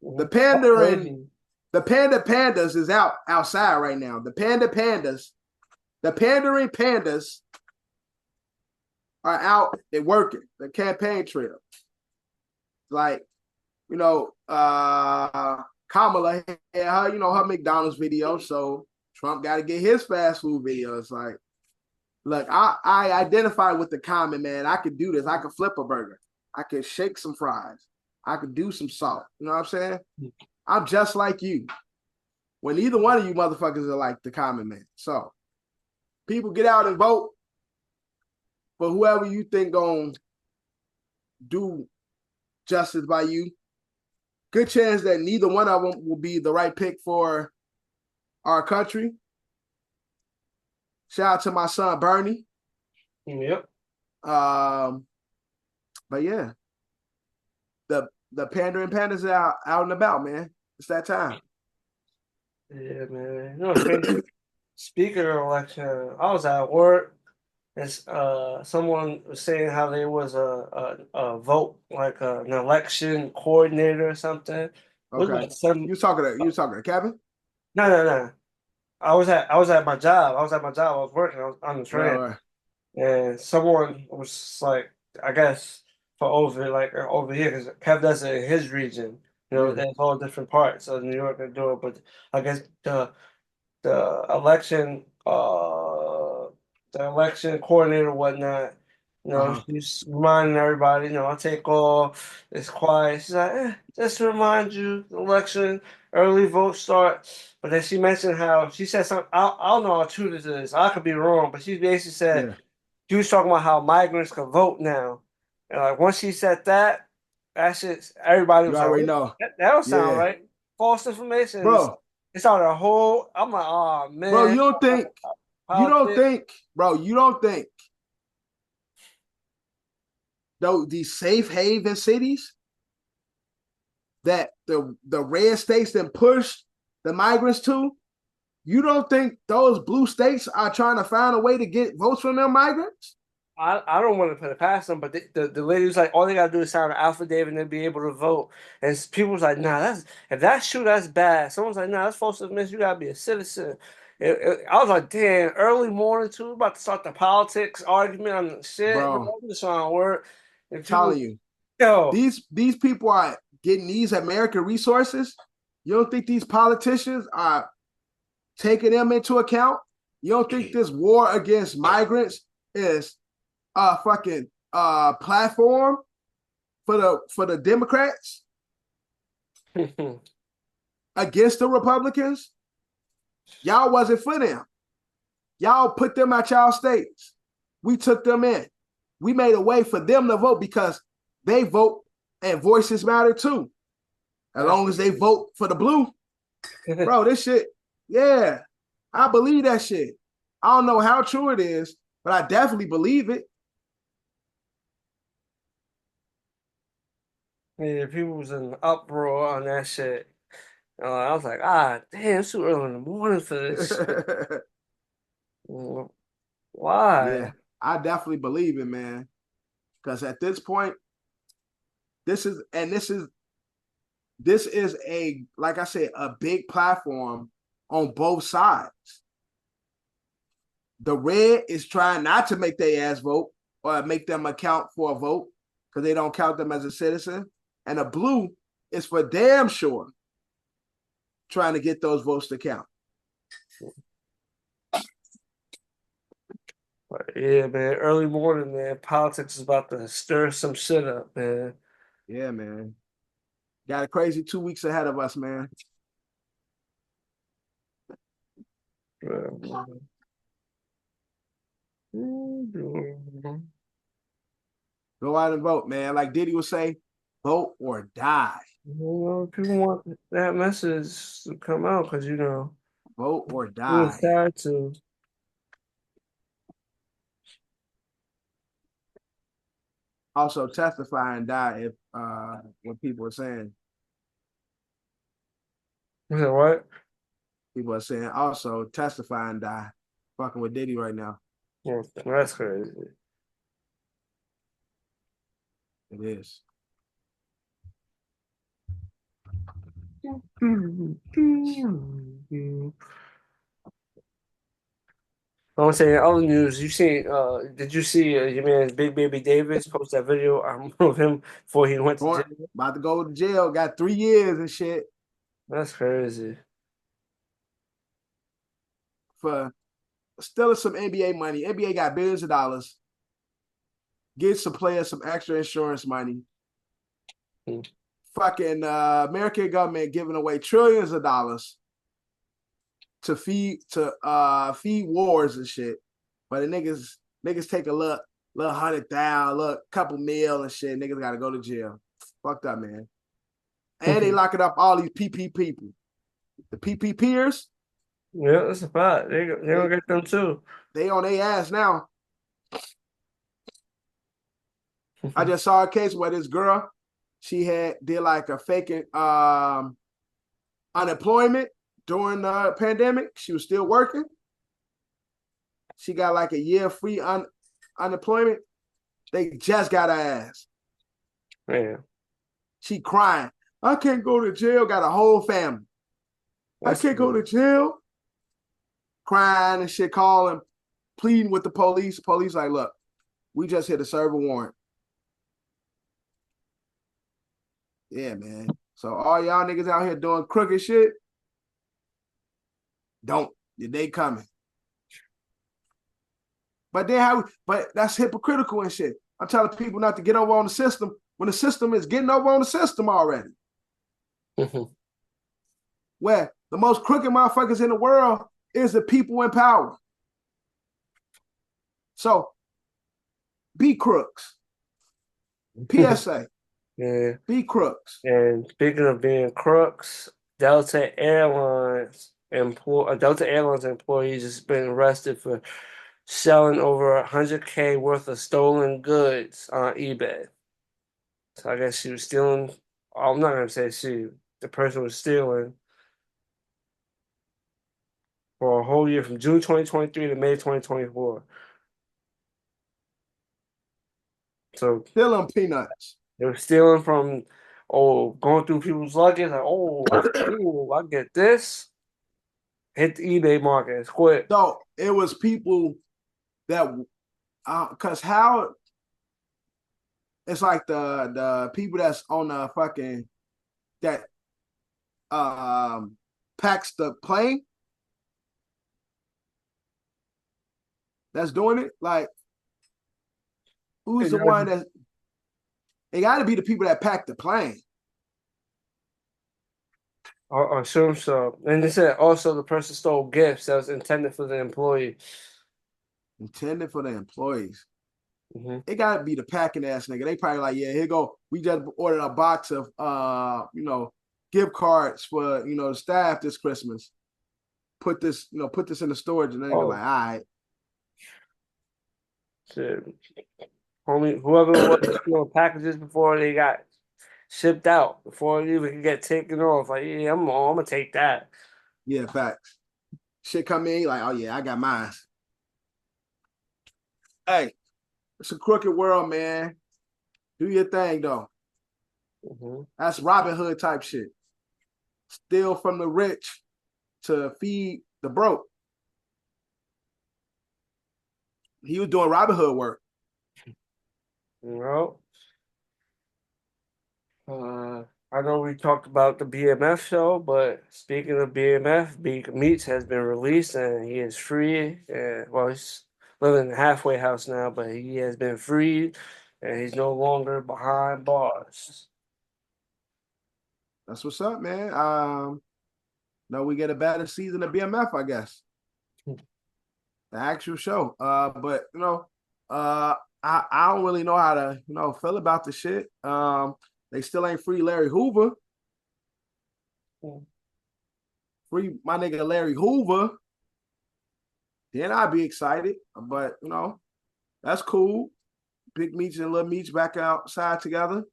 The That's pandering, crazy. the pandas is outside right now. The pandas, the pandering pandas are out and working the campaign trail. Like, you know, Kamala had her, her McDonald's video, so Trump got to get his fast food video. It's like, look, I identify with the common man. I could do this. I could flip a burger. I could shake some fries. I could do some salt. You know what I'm saying? I'm just like you. When either one of you motherfuckers are like the common man. So people get out and vote for whoever you think gonna do justice by you. Good chance that neither one of them will be the right pick for our country. Shout out to my son Bernie. Yep. But yeah, the pandering pandas are out and about, man. It's that time. Yeah, man. You know, speaking of election, I was at work and someone was saying how there was a vote, like an election coordinator or something. Was Okay. like some You talking to Kevin? no. I was at my job. I was at my job. I was working. I was on the train, Right. and someone was like, I guess for over here because Kev does it in his region. You know, Yeah. there's all different parts of New York that do it, but I guess the election the election coordinator and whatnot, she's reminding everybody, I take off, it's quiet. She's like, just to remind you, the election, early vote start. But then she mentioned how she said something, I don't know how true this is. I could be wrong, but she basically said Yeah. she was talking about how migrants can vote now. And like once she said that shit, everybody You was like, already "Wait, know. that don't sound Yeah. right. False information." Bro, It's on a whole. I'm like, oh bro, man, you don't politics. think, bro, you don't think though these safe haven cities that the red states that push the migrants to, you don't think those blue states are trying to find a way to get votes from them migrants? I don't want to put it past them, but the lady was like, all they gotta do is sign an affidavit and then be able to vote. And people was like, nah, if that's true, that's bad. Someone's like, nah, that's false information. You gotta be a citizen. I was like, damn, early morning too, about to start the politics argument on the shit, bro. Bro, I'm just trying to work. And people, telling you, yo, these people are getting these American resources. You don't think these politicians are taking them into account? You don't think this war against migrants is a fucking platform for the Democrats against the Republicans? Y'all wasn't for them. Y'all put them at y'all states. We took them in. We made a way for them to vote because they vote and voices matter too. As long as they vote for the blue. Bro, this shit, yeah, I believe that shit. I don't know how true it is, but I definitely believe it. Yeah, people was in an uproar on that shit. I was like, ah, damn, it's too early in the morning for this shit. Yeah, Why? I definitely believe it, man. Because at this point, this is a, like I said, a big platform on both sides. The red is trying not to make their ass vote or make them account for a vote because they don't count them as a citizen. And the blue is for damn sure trying to get those votes to count. But yeah, man, early morning, man. Politics is about to stir some shit up, man. Yeah, man. Got a crazy 2 weeks ahead of us, man. Go out and vote, man. Like Diddy would say, vote or die. People want that message to come out because Vote or we're die. sad to. Also testify and die if what people are saying. You said what? People are saying also testify and die. Fucking with Diddy right now. Yeah, that's crazy. It is. I want to say in other news, did you see your man Big Baby Davis post that video of him before he went to jail? About to go to jail, got 3 years and shit That's crazy. for stealing some NBA money. NBA got billions of dollars. Get some players some extra insurance money. Fucking American government giving away trillions of dollars to feed wars and shit. But the niggas take a little 100,000, look, couple mil and shit. Niggas gotta go to jail. Fucked up, man. And they locking up all these PP people. The PPPers. Yeah, that's a fact. They gonna get them too. They on their ass now. I just saw a case where this girl, she did like a faking unemployment during the pandemic. She was still working. She got like a year free unemployment. They just got her ass. Man, she crying. I can't go to jail. Got a whole family. I can't go to jail. Crying and shit, calling, pleading with the police. Police like, look, we just here to serve a warrant. Yeah, man. So all y'all niggas out here doing crooked shit, don't. Your day coming. But that's hypocritical and shit. I'm telling people not to get over on the system when the system is getting over on the system already. Where the most crooked motherfuckers in the world is the people in power. So be crooks. PSA. Yeah. Be crooks. And speaking of being crooks, Delta Airlines employees has been arrested for selling over 100K worth of stolen goods on eBay. So I guess she was stealing. I'm not gonna say the person was stealing for a whole year from June 2023 to May 2024. So stealing peanuts. They were stealing from, going through people's luggage. Like, oh, that's cool. I get this. hit the eBay market. It's quick. So it was people that, because how it's like the people that's on the fucking that packs the plane that's doing it. Like, who's the one that? It got to be the people that pack the plane. I assume so. And they said also the person stole gifts that was intended for the employee. Intended for the employees. Mm-hmm. It got to be the packing ass nigga. They probably like, yeah, here go. We just ordered a box of gift cards for the staff this Christmas. Put this in the storage, and then they're like, all right. Shit. Homie, whoever was stealing packages before they got shipped out, before it even could get taken off, like, yeah, I'm gonna take that. Yeah, facts. Shit come in, like, oh yeah, I got mine. Hey, it's a crooked world, man. Do your thing though. Mm-hmm. That's Robin Hood type shit. Steal from the rich to feed the broke. He was doing Robin Hood work. Well, I know we talked about the BMF show, but speaking of BMF, Meech has been released and he is free. And well, he's living in a halfway house now, but he has been freed and he's no longer behind bars. That's what's up, man. No, we get a better season of BMF, I guess. The actual show. But I don't really know how to feel about the shit. They still ain't free Larry Hoover. Free my nigga Larry Hoover. Then I'd be excited. But that's cool. Big Meech and Little Meech back outside together.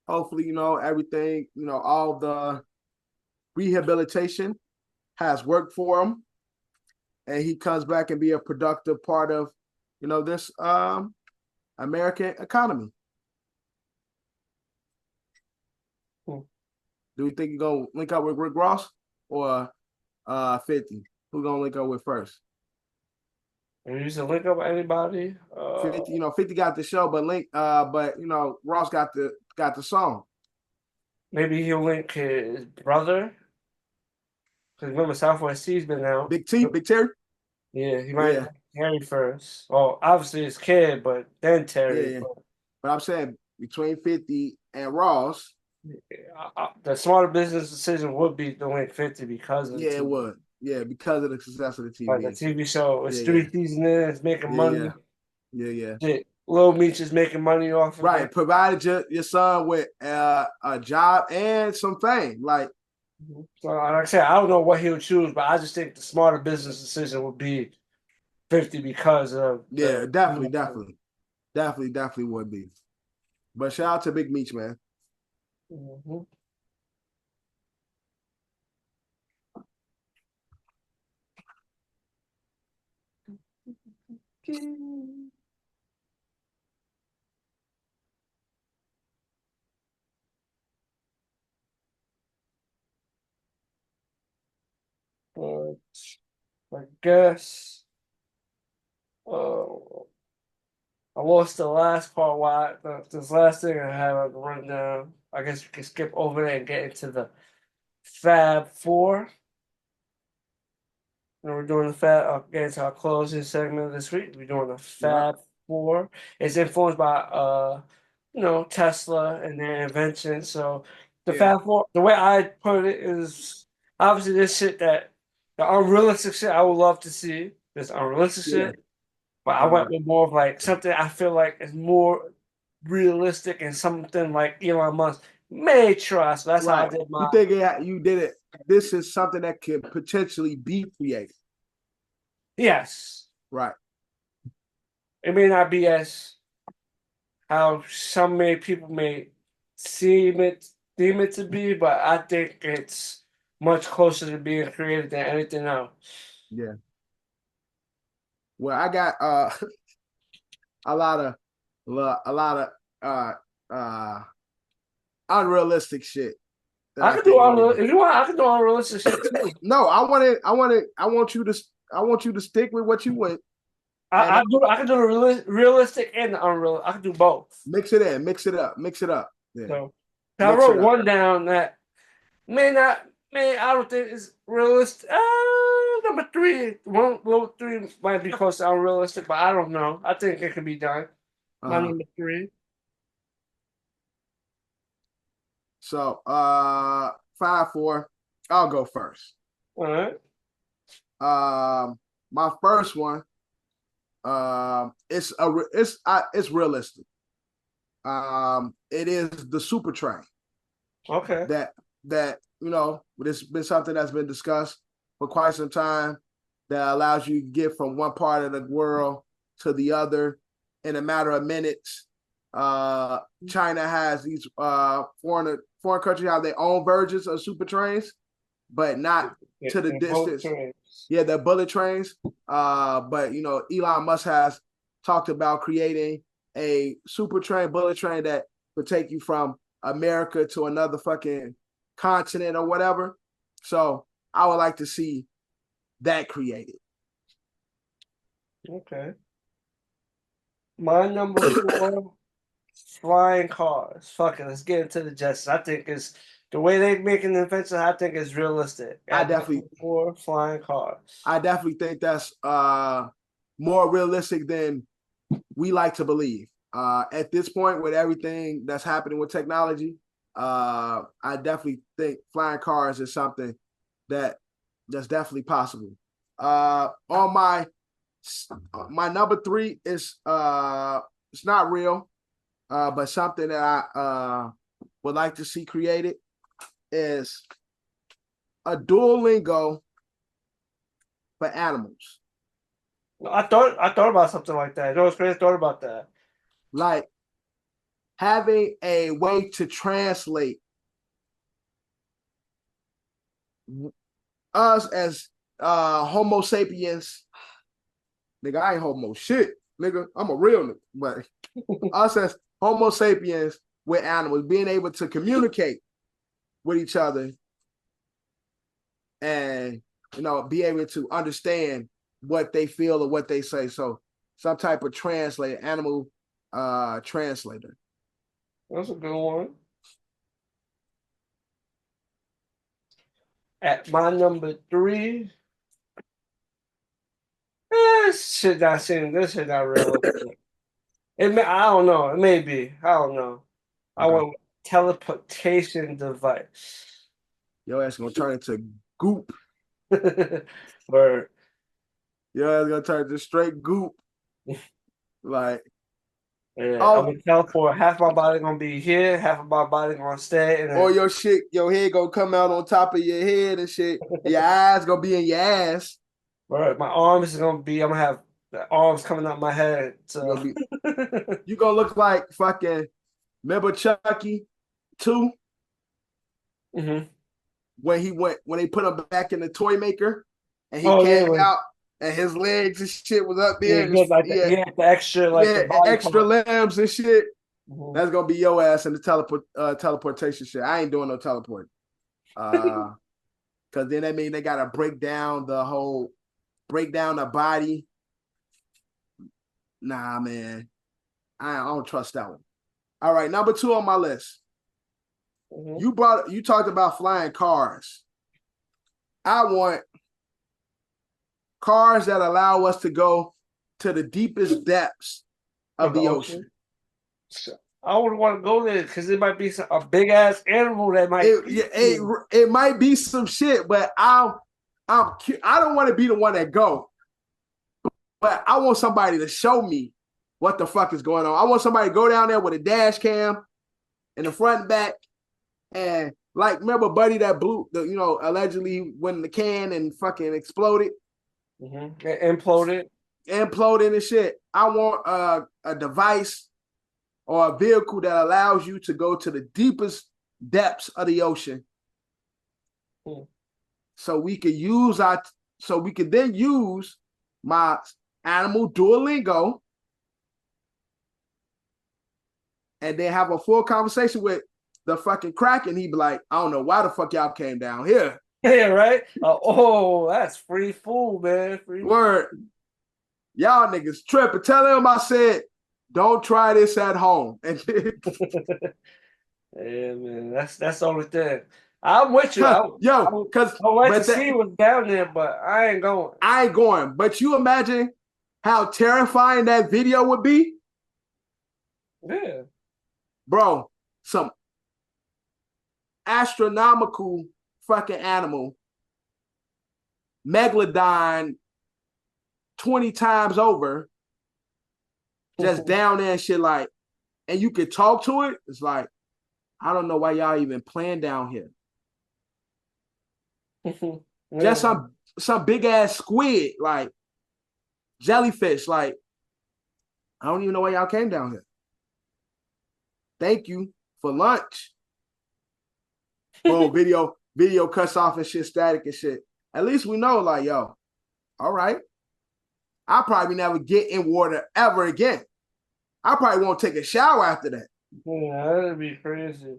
Hopefully, everything, all the rehabilitation has worked for him. And he comes back and be a productive part of, this American economy. Do we think he's gonna link up with Rick Ross or 50? Who gonna link up with first? And you used to link up with anybody? 50, 50 got the show, but Ross got the song. Maybe he'll link his brother. Because remember, Southwest C's been out. Big Terry? Yeah, he might link Terry first. Well, obviously his kid, but then Terry. Yeah. But I'm saying between 50 and Ross. The smarter business decision would be to link 50 because of the TV. It would. Yeah, because of the success of the TV. Like the TV show, it's 3 seasons in, it's making money. Yeah. Lil Meech is making money off of it. Right, provided your son with a job and some fame. Like I said, I don't know what he would choose, but I just think the smarter business decision would be 50 because of definitely would be. But shout out to Big Meech, man. Mm-hmm. But I guess I lost the last part. This last thing I have on the rundown. I guess we can skip over there and get into the Fab Four. And we're doing the Fab. Getting to our closing segment of this week. We're doing the Fab Four. It's influenced by Tesla and their invention. So the Fab Four. The way I put it is obviously this shit that the unrealistic shit I would love to see. This unrealistic shit. But I went with more of like something I feel like is more realistic and something like Elon Musk may trust. That's how I did my. You think you did it? This is something that could potentially be created. Yes. Right. It may not be as how some people may deem it to be, but I think it's much closer to being created than anything else. Yeah. Well, I got a lot of unrealistic shit. I can do if you want. I can do unrealistic shit too. No, I want you to stick with what you went. I can do the realistic and the unreal. I can do both. Mix it in, mix it up. Yeah. So I wrote one down that I don't think it's realistic. Number 3, low 3 might be close to unrealistic, but I don't know. I think it can be done. My number 3. So 5-4. I'll go first. All right. My first one. It's realistic. It is the super train. Okay. That it's been something that's been discussed for quite some time that allows you to get from one part of the world to the other in a matter of minutes. China has these foreign countries have their own versions of super trains, but not to the distance. Yeah, they're bullet trains. But Elon Musk has talked about creating a super train, bullet train that would take you from America to another fucking continent or whatever. So I would like to see that created. Okay. My number 4, flying cars. Fuck it, let's get into the Jets. I think it's the way they making the invention. I think is realistic. I definitely 4 flying cars. I definitely think that's more realistic than we like to believe. At this point, with everything that's happening with technology, I definitely think flying cars is something that's definitely possible. On my number 3 is it's not real, but something that I would like to see created is a Duolingo for animals. I thought about something like that. It was crazy. I thought about that. Like having a way to translate us as Homo sapiens. Nigga, I ain't homo shit. Nigga, I'm a real nigga. But us as Homo sapiens with animals, being able to communicate with each other and be able to understand what they feel or what they say. So some type of translator, animal translator. That's a good one. At my number 3, this shit not realistic. I don't know. It may be. I don't know. I want teleportation device. Your ass gonna turn into goop. Word. Your ass gonna turn into straight goop. Like, yeah, I'm gonna teleport. Half my body gonna be here, half of my body gonna stay. And then... Or your head gonna come out on top of your head and shit. Your eyes gonna be in your ass. Right, my arms is gonna be. I'm gonna have the arms coming out my head. So you gonna look like fucking. Remember Chucky 2? Mm-hmm. When they put him back in the toy maker and he came out and his legs and shit was up there. The extra the extra limbs and shit. Mm-hmm. That's gonna be your ass in the teleportation shit. I ain't doing no teleport. Cause then that means they gotta break down the body. Nah, man. I don't trust that one. All right, number 2 on my list. Mm-hmm. You talked about flying cars. I want cars that allow us to go to the deepest depths of the ocean. I would want to go there because it might be a big ass animal that might. It might be some shit, but I don't want to be the one that go. But I want somebody to show me what the fuck is going on. I want somebody to go down there with a dash cam in the front and back. And remember Buddy that blew allegedly went in the can and fucking exploded? Mm-hmm. Imploded and shit. I want a device or a vehicle that allows you to go to the deepest depths of the ocean. So we could then use my animal Duolingo and then have a full conversation with the fucking Kraken, he'd be like, I don't know why the fuck y'all came down here. Yeah, right? Oh, that's free food, man. Free Word. Y'all niggas tripping. Tell him I said, don't try this at home. And yeah, man. That's the only thing. I'm with you. I would like to see what's down there, but I ain't going. I ain't going. But you imagine how terrifying that video would be? Yeah. Bro, some astronomical fucking animal, megalodon 20 times over, just down there and shit like, and you could talk to it. It's like, I don't know why y'all even playing down here. Yeah. Just some big ass squid, like jellyfish, like, I don't even know why y'all came down here. Thank you for lunch. Boom, video cuts off and shit, static and shit. At least we know, like, yo, all right. I'll probably never get in water ever again. I probably won't take a shower after that. Yeah, that'd be crazy.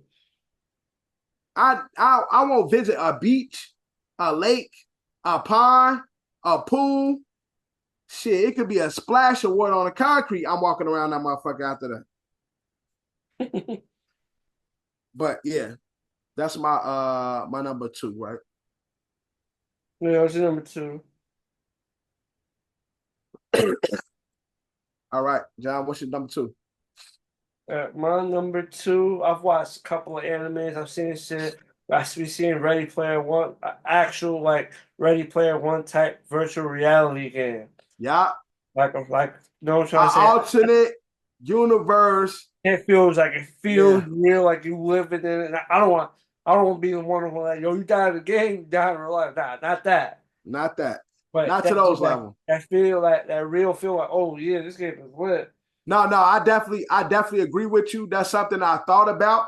I won't visit a beach, a lake, a pond, a pool. Shit, it could be a splash of water on the concrete. I'm walking around that motherfucker after that. But yeah, that's my my number 2, right? Yeah, what's your number 2? All right, John, what's your number 2? My number 2, I've watched a couple of animes. I've seen shit. I've seen Ready Player One, actual like Ready Player One type virtual reality game. Yeah. Like, you know what I'm trying to say? Alternate universe. It feels real, like you living in it. I don't want to be the one who like, yo, you died in the game, you died in real life. Nah, not that. Not that. But not to those levels. That feel like that real feel like, oh yeah, this game is lit. No, I definitely agree with you. That's something I thought about.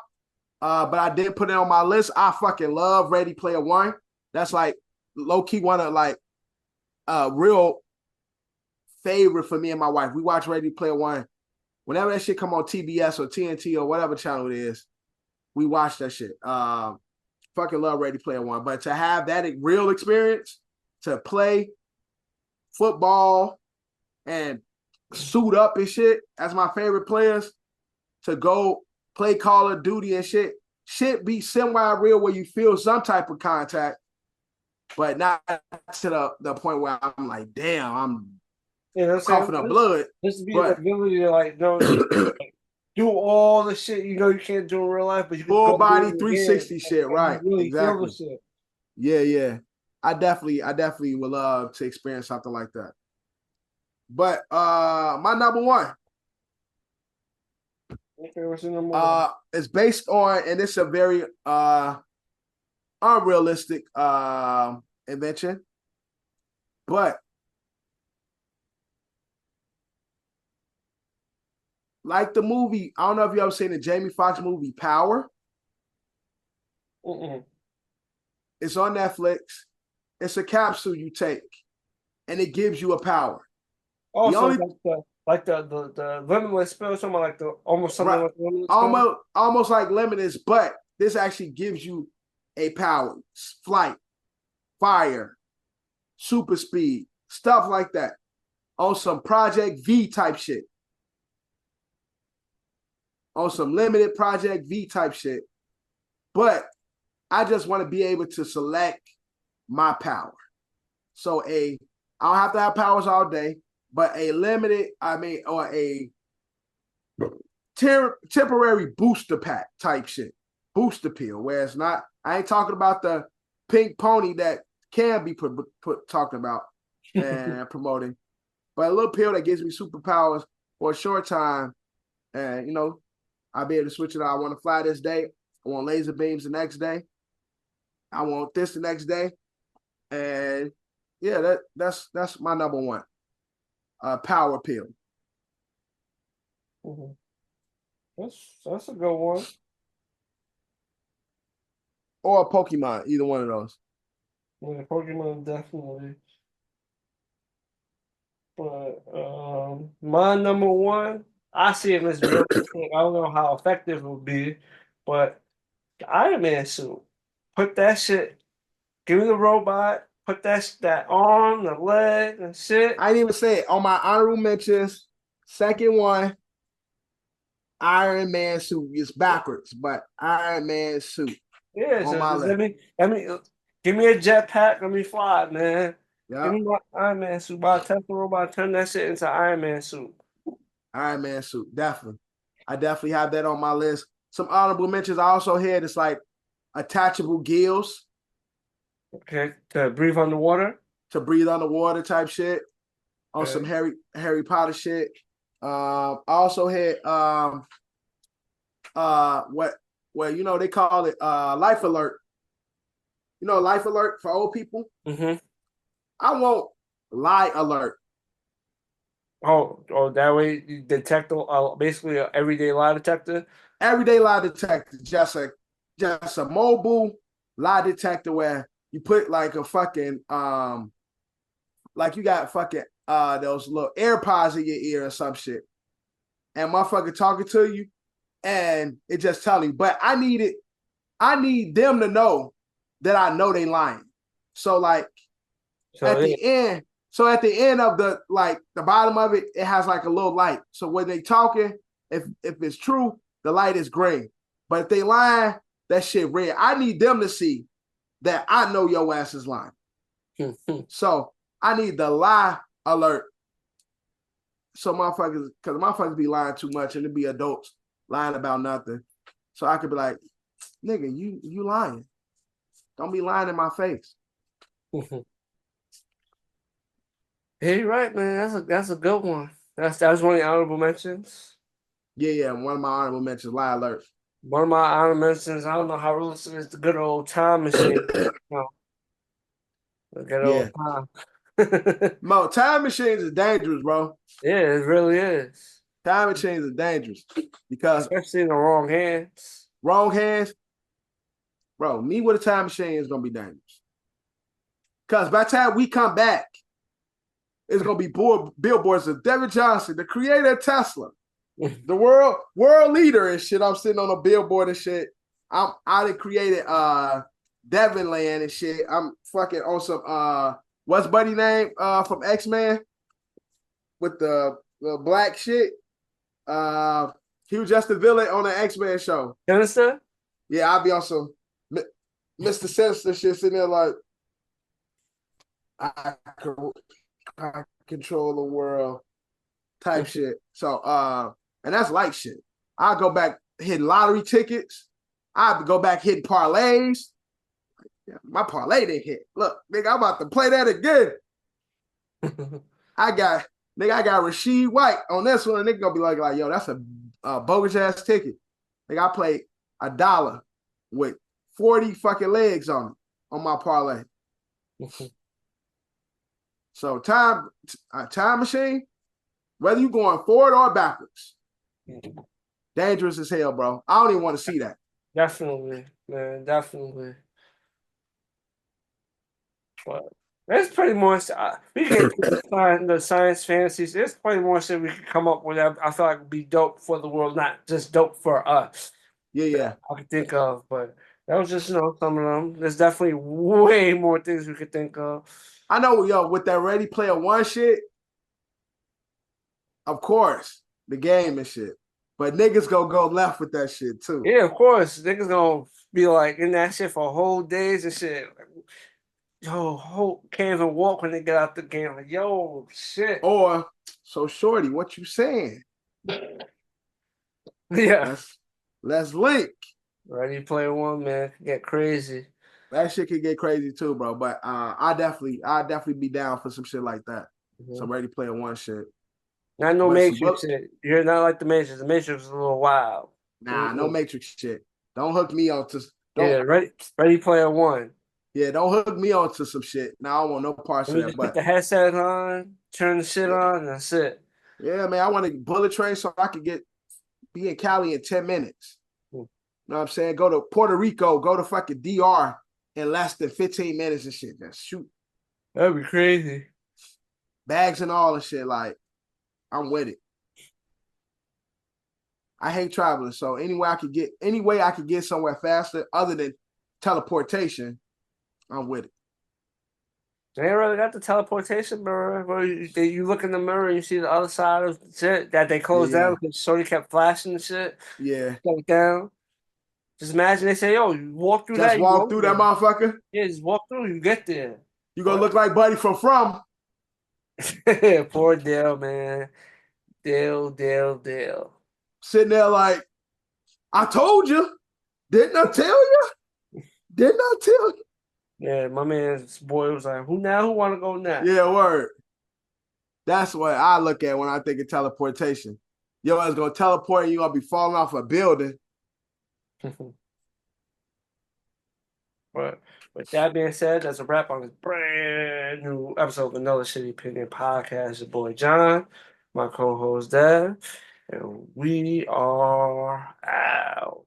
But I did put it on my list. I fucking love Ready Player One. That's like low-key one of like real favorite for me and my wife. We watch Ready Player One. Whenever that shit come on TBS or TNT or whatever channel it is, we watch that shit. Fucking love Ready Player One. But to have that real experience, to play football and suit up and shit as my favorite players, to go play Call of Duty and shit be semi-real where you feel some type of contact, but not to the point where I'm like, damn, I'm coughing up blood. This be the ability to like do all the shit you know you can't do in real life, but you can full body 360 shit, right? Really exactly. Feel the shit. Yeah. I definitely would love to experience something like that. But my number 1. Okay, what's your number 1? It's based on, and it's a very unrealistic invention, but like the movie, I don't know if you ever seen the Jamie Foxx movie Power. It's on Netflix. It's a capsule you take, and it gives you a power. Also, like the limitless spell, something like almost like limitless spell. Almost like limitless, but this actually gives you a power, flight, fire, super speed, stuff like that. On some Project V type shit. On some limited Project V type shit. But I just want to be able to select my power. So I don't have to have powers all day, but a limited, or a temporary booster pack type shit. Booster pill, where it's not, I ain't talking about the pink pony that can be talked about and promoting, but a little pill that gives me superpowers for a short time. And, you know, I'll be able to switch it out. I want to fly this day. I want laser beams the next day. I want this the next day. And yeah, that's my number 1. Power pill. That's a good one. Or a Pokemon, either one of those. Yeah, Pokemon definitely. But my number 1, I see it as real. I don't know how effective it will be, but The Iron Man suit. Put that shit. Give me the robot. Put that arm, the leg, and shit. I didn't even say it. On my honorable mentions, second one, Iron Man suit. It's backwards, but Iron Man suit Yeah, on so my just list. give me a jetpack. Let me fly, man. Give Yep, me my Iron Man suit. Buy a Tesla robot. Turn that shit into Iron Man suit. Iron Man suit, definitely. I definitely have that on my list. Some honorable mentions I also had. It's like attachable gills Okay, to breathe underwater. to breathe underwater type shit. On some Okay. Harry Potter shit. I also had what you know they call it life alert. You know, life alert for old people. Mm-hmm. I want lie alert. Oh, that way you detect basically an everyday lie detector. Everyday lie detector, just a mobile lie detector where you put like a fucking like you got fucking those little AirPods in your ear or some shit, and motherfucker talking to you, and it just telling you. But I need them to know that I know they lying. So like So at yeah, the end, at the end of the bottom of it, it has like a little light. So when they talking, if it's true, the light is green. But if they lying, that shit red. I need them to see that I know your ass is lying. So I need the lie alert. So motherfuckers, because motherfuckers be lying too much and it be adults lying about nothing. So I could be like, nigga, you lying. Don't be lying in my face. yeah, you're right, man. That's a good one. That was one of the honorable mentions. Yeah. One of my honorable mentions, lie alert. One of my honorable mentions. I don't know how realistic is the good old time machine. No, the good Yeah. old time. Mo, time machines is dangerous, bro. Yeah, it really is. Time machines are dangerous because Especially in the wrong hands. wrong hands, bro. Me with a time machine is gonna be dangerous. Because by the time we come back, it's gonna be billboards of David Johnson, the creator of Tesla, the world leader and shit. I'm sitting on a billboard and shit. I done created Devon Land and shit. I'm fucking on some what's buddy name from X-Men with the black shit. He was just a villain on the X-Men show. You understand? Yeah, I'll be on some Mr. Sinister shit sitting there like I, I control the world type shit. So and that's like shit. I'll go back hitting lottery tickets. I'll go back hitting parlays. Yeah, my parlay didn't hit. Look, nigga, I'm about to play that again. I got Rasheed White on this one. And nigga gonna be like, yo, that's a bogus ass ticket. Nigga, I played $1 with 40 fucking legs on my parlay. So time machine, whether you going forward or backwards, dangerous as hell, bro. I don't even want to see that. Definitely, man. Definitely. But there's pretty much we can find the science fantasies. There's plenty more shit we could come up with that I feel like would be dope for the world, not just dope for us. Yeah. I could think of, but that was just some of them. There's definitely way more things we could think of. I know, yo, with that Ready Player One shit, of course, the game and shit. But niggas gonna go left with that shit too. Yeah, of course. Niggas gonna be like in that shit for whole days and shit. Yo, can't even walk when they get out the game. Like, yo, shit. Or, so shorty, what you saying? Yeah. Let's link. Ready Player One, man. Get crazy. That shit could get crazy too, bro. But I definitely be down for some shit like that. Some Ready Player One shit. Not no But Matrix shit. You're not like the Matrix. The Matrix is a little wild. nah, no Matrix shit. Don't hook me on to Yeah, Ready Player One. Yeah, don't hook me on to some shit. Now I don't want no parts Let of me that. just put But the headset on, turn the shit on, and that's it. yeah, man, I want to bullet train so I could be in Cali in 10 minutes. Hmm. You know what I'm saying? Go to Puerto Rico, go to fucking DR in less than 15 minutes and shit. Just shoot. That'd be crazy. Bags and all and shit. Like, I'm with it. I hate traveling. So any way I could get somewhere faster other than teleportation, I'm with it. They ain't really got the teleportation mirror where you look in the mirror and you see the other side of the shit that they closed down because Sony kept flashing and shit. Yeah. Shut it down. Just imagine they say, yo, you walk through Just that. walk through that motherfucker. Yeah, just walk through, you get there. You gonna look like Buddy from Poor Dale, man. Dale. sitting there like, I told you. Didn't I tell you? Didn't I tell you? Yeah, my man's boy was like, who want to go now? Yeah, word. That's what I look at when I think of teleportation. Yo, ass gonna teleport and you gonna be falling off a building. But with that being said, that's a wrap on this brand new episode of Another Shitty Opinion Podcast. Your boy John, my co-host Dev, and we are out.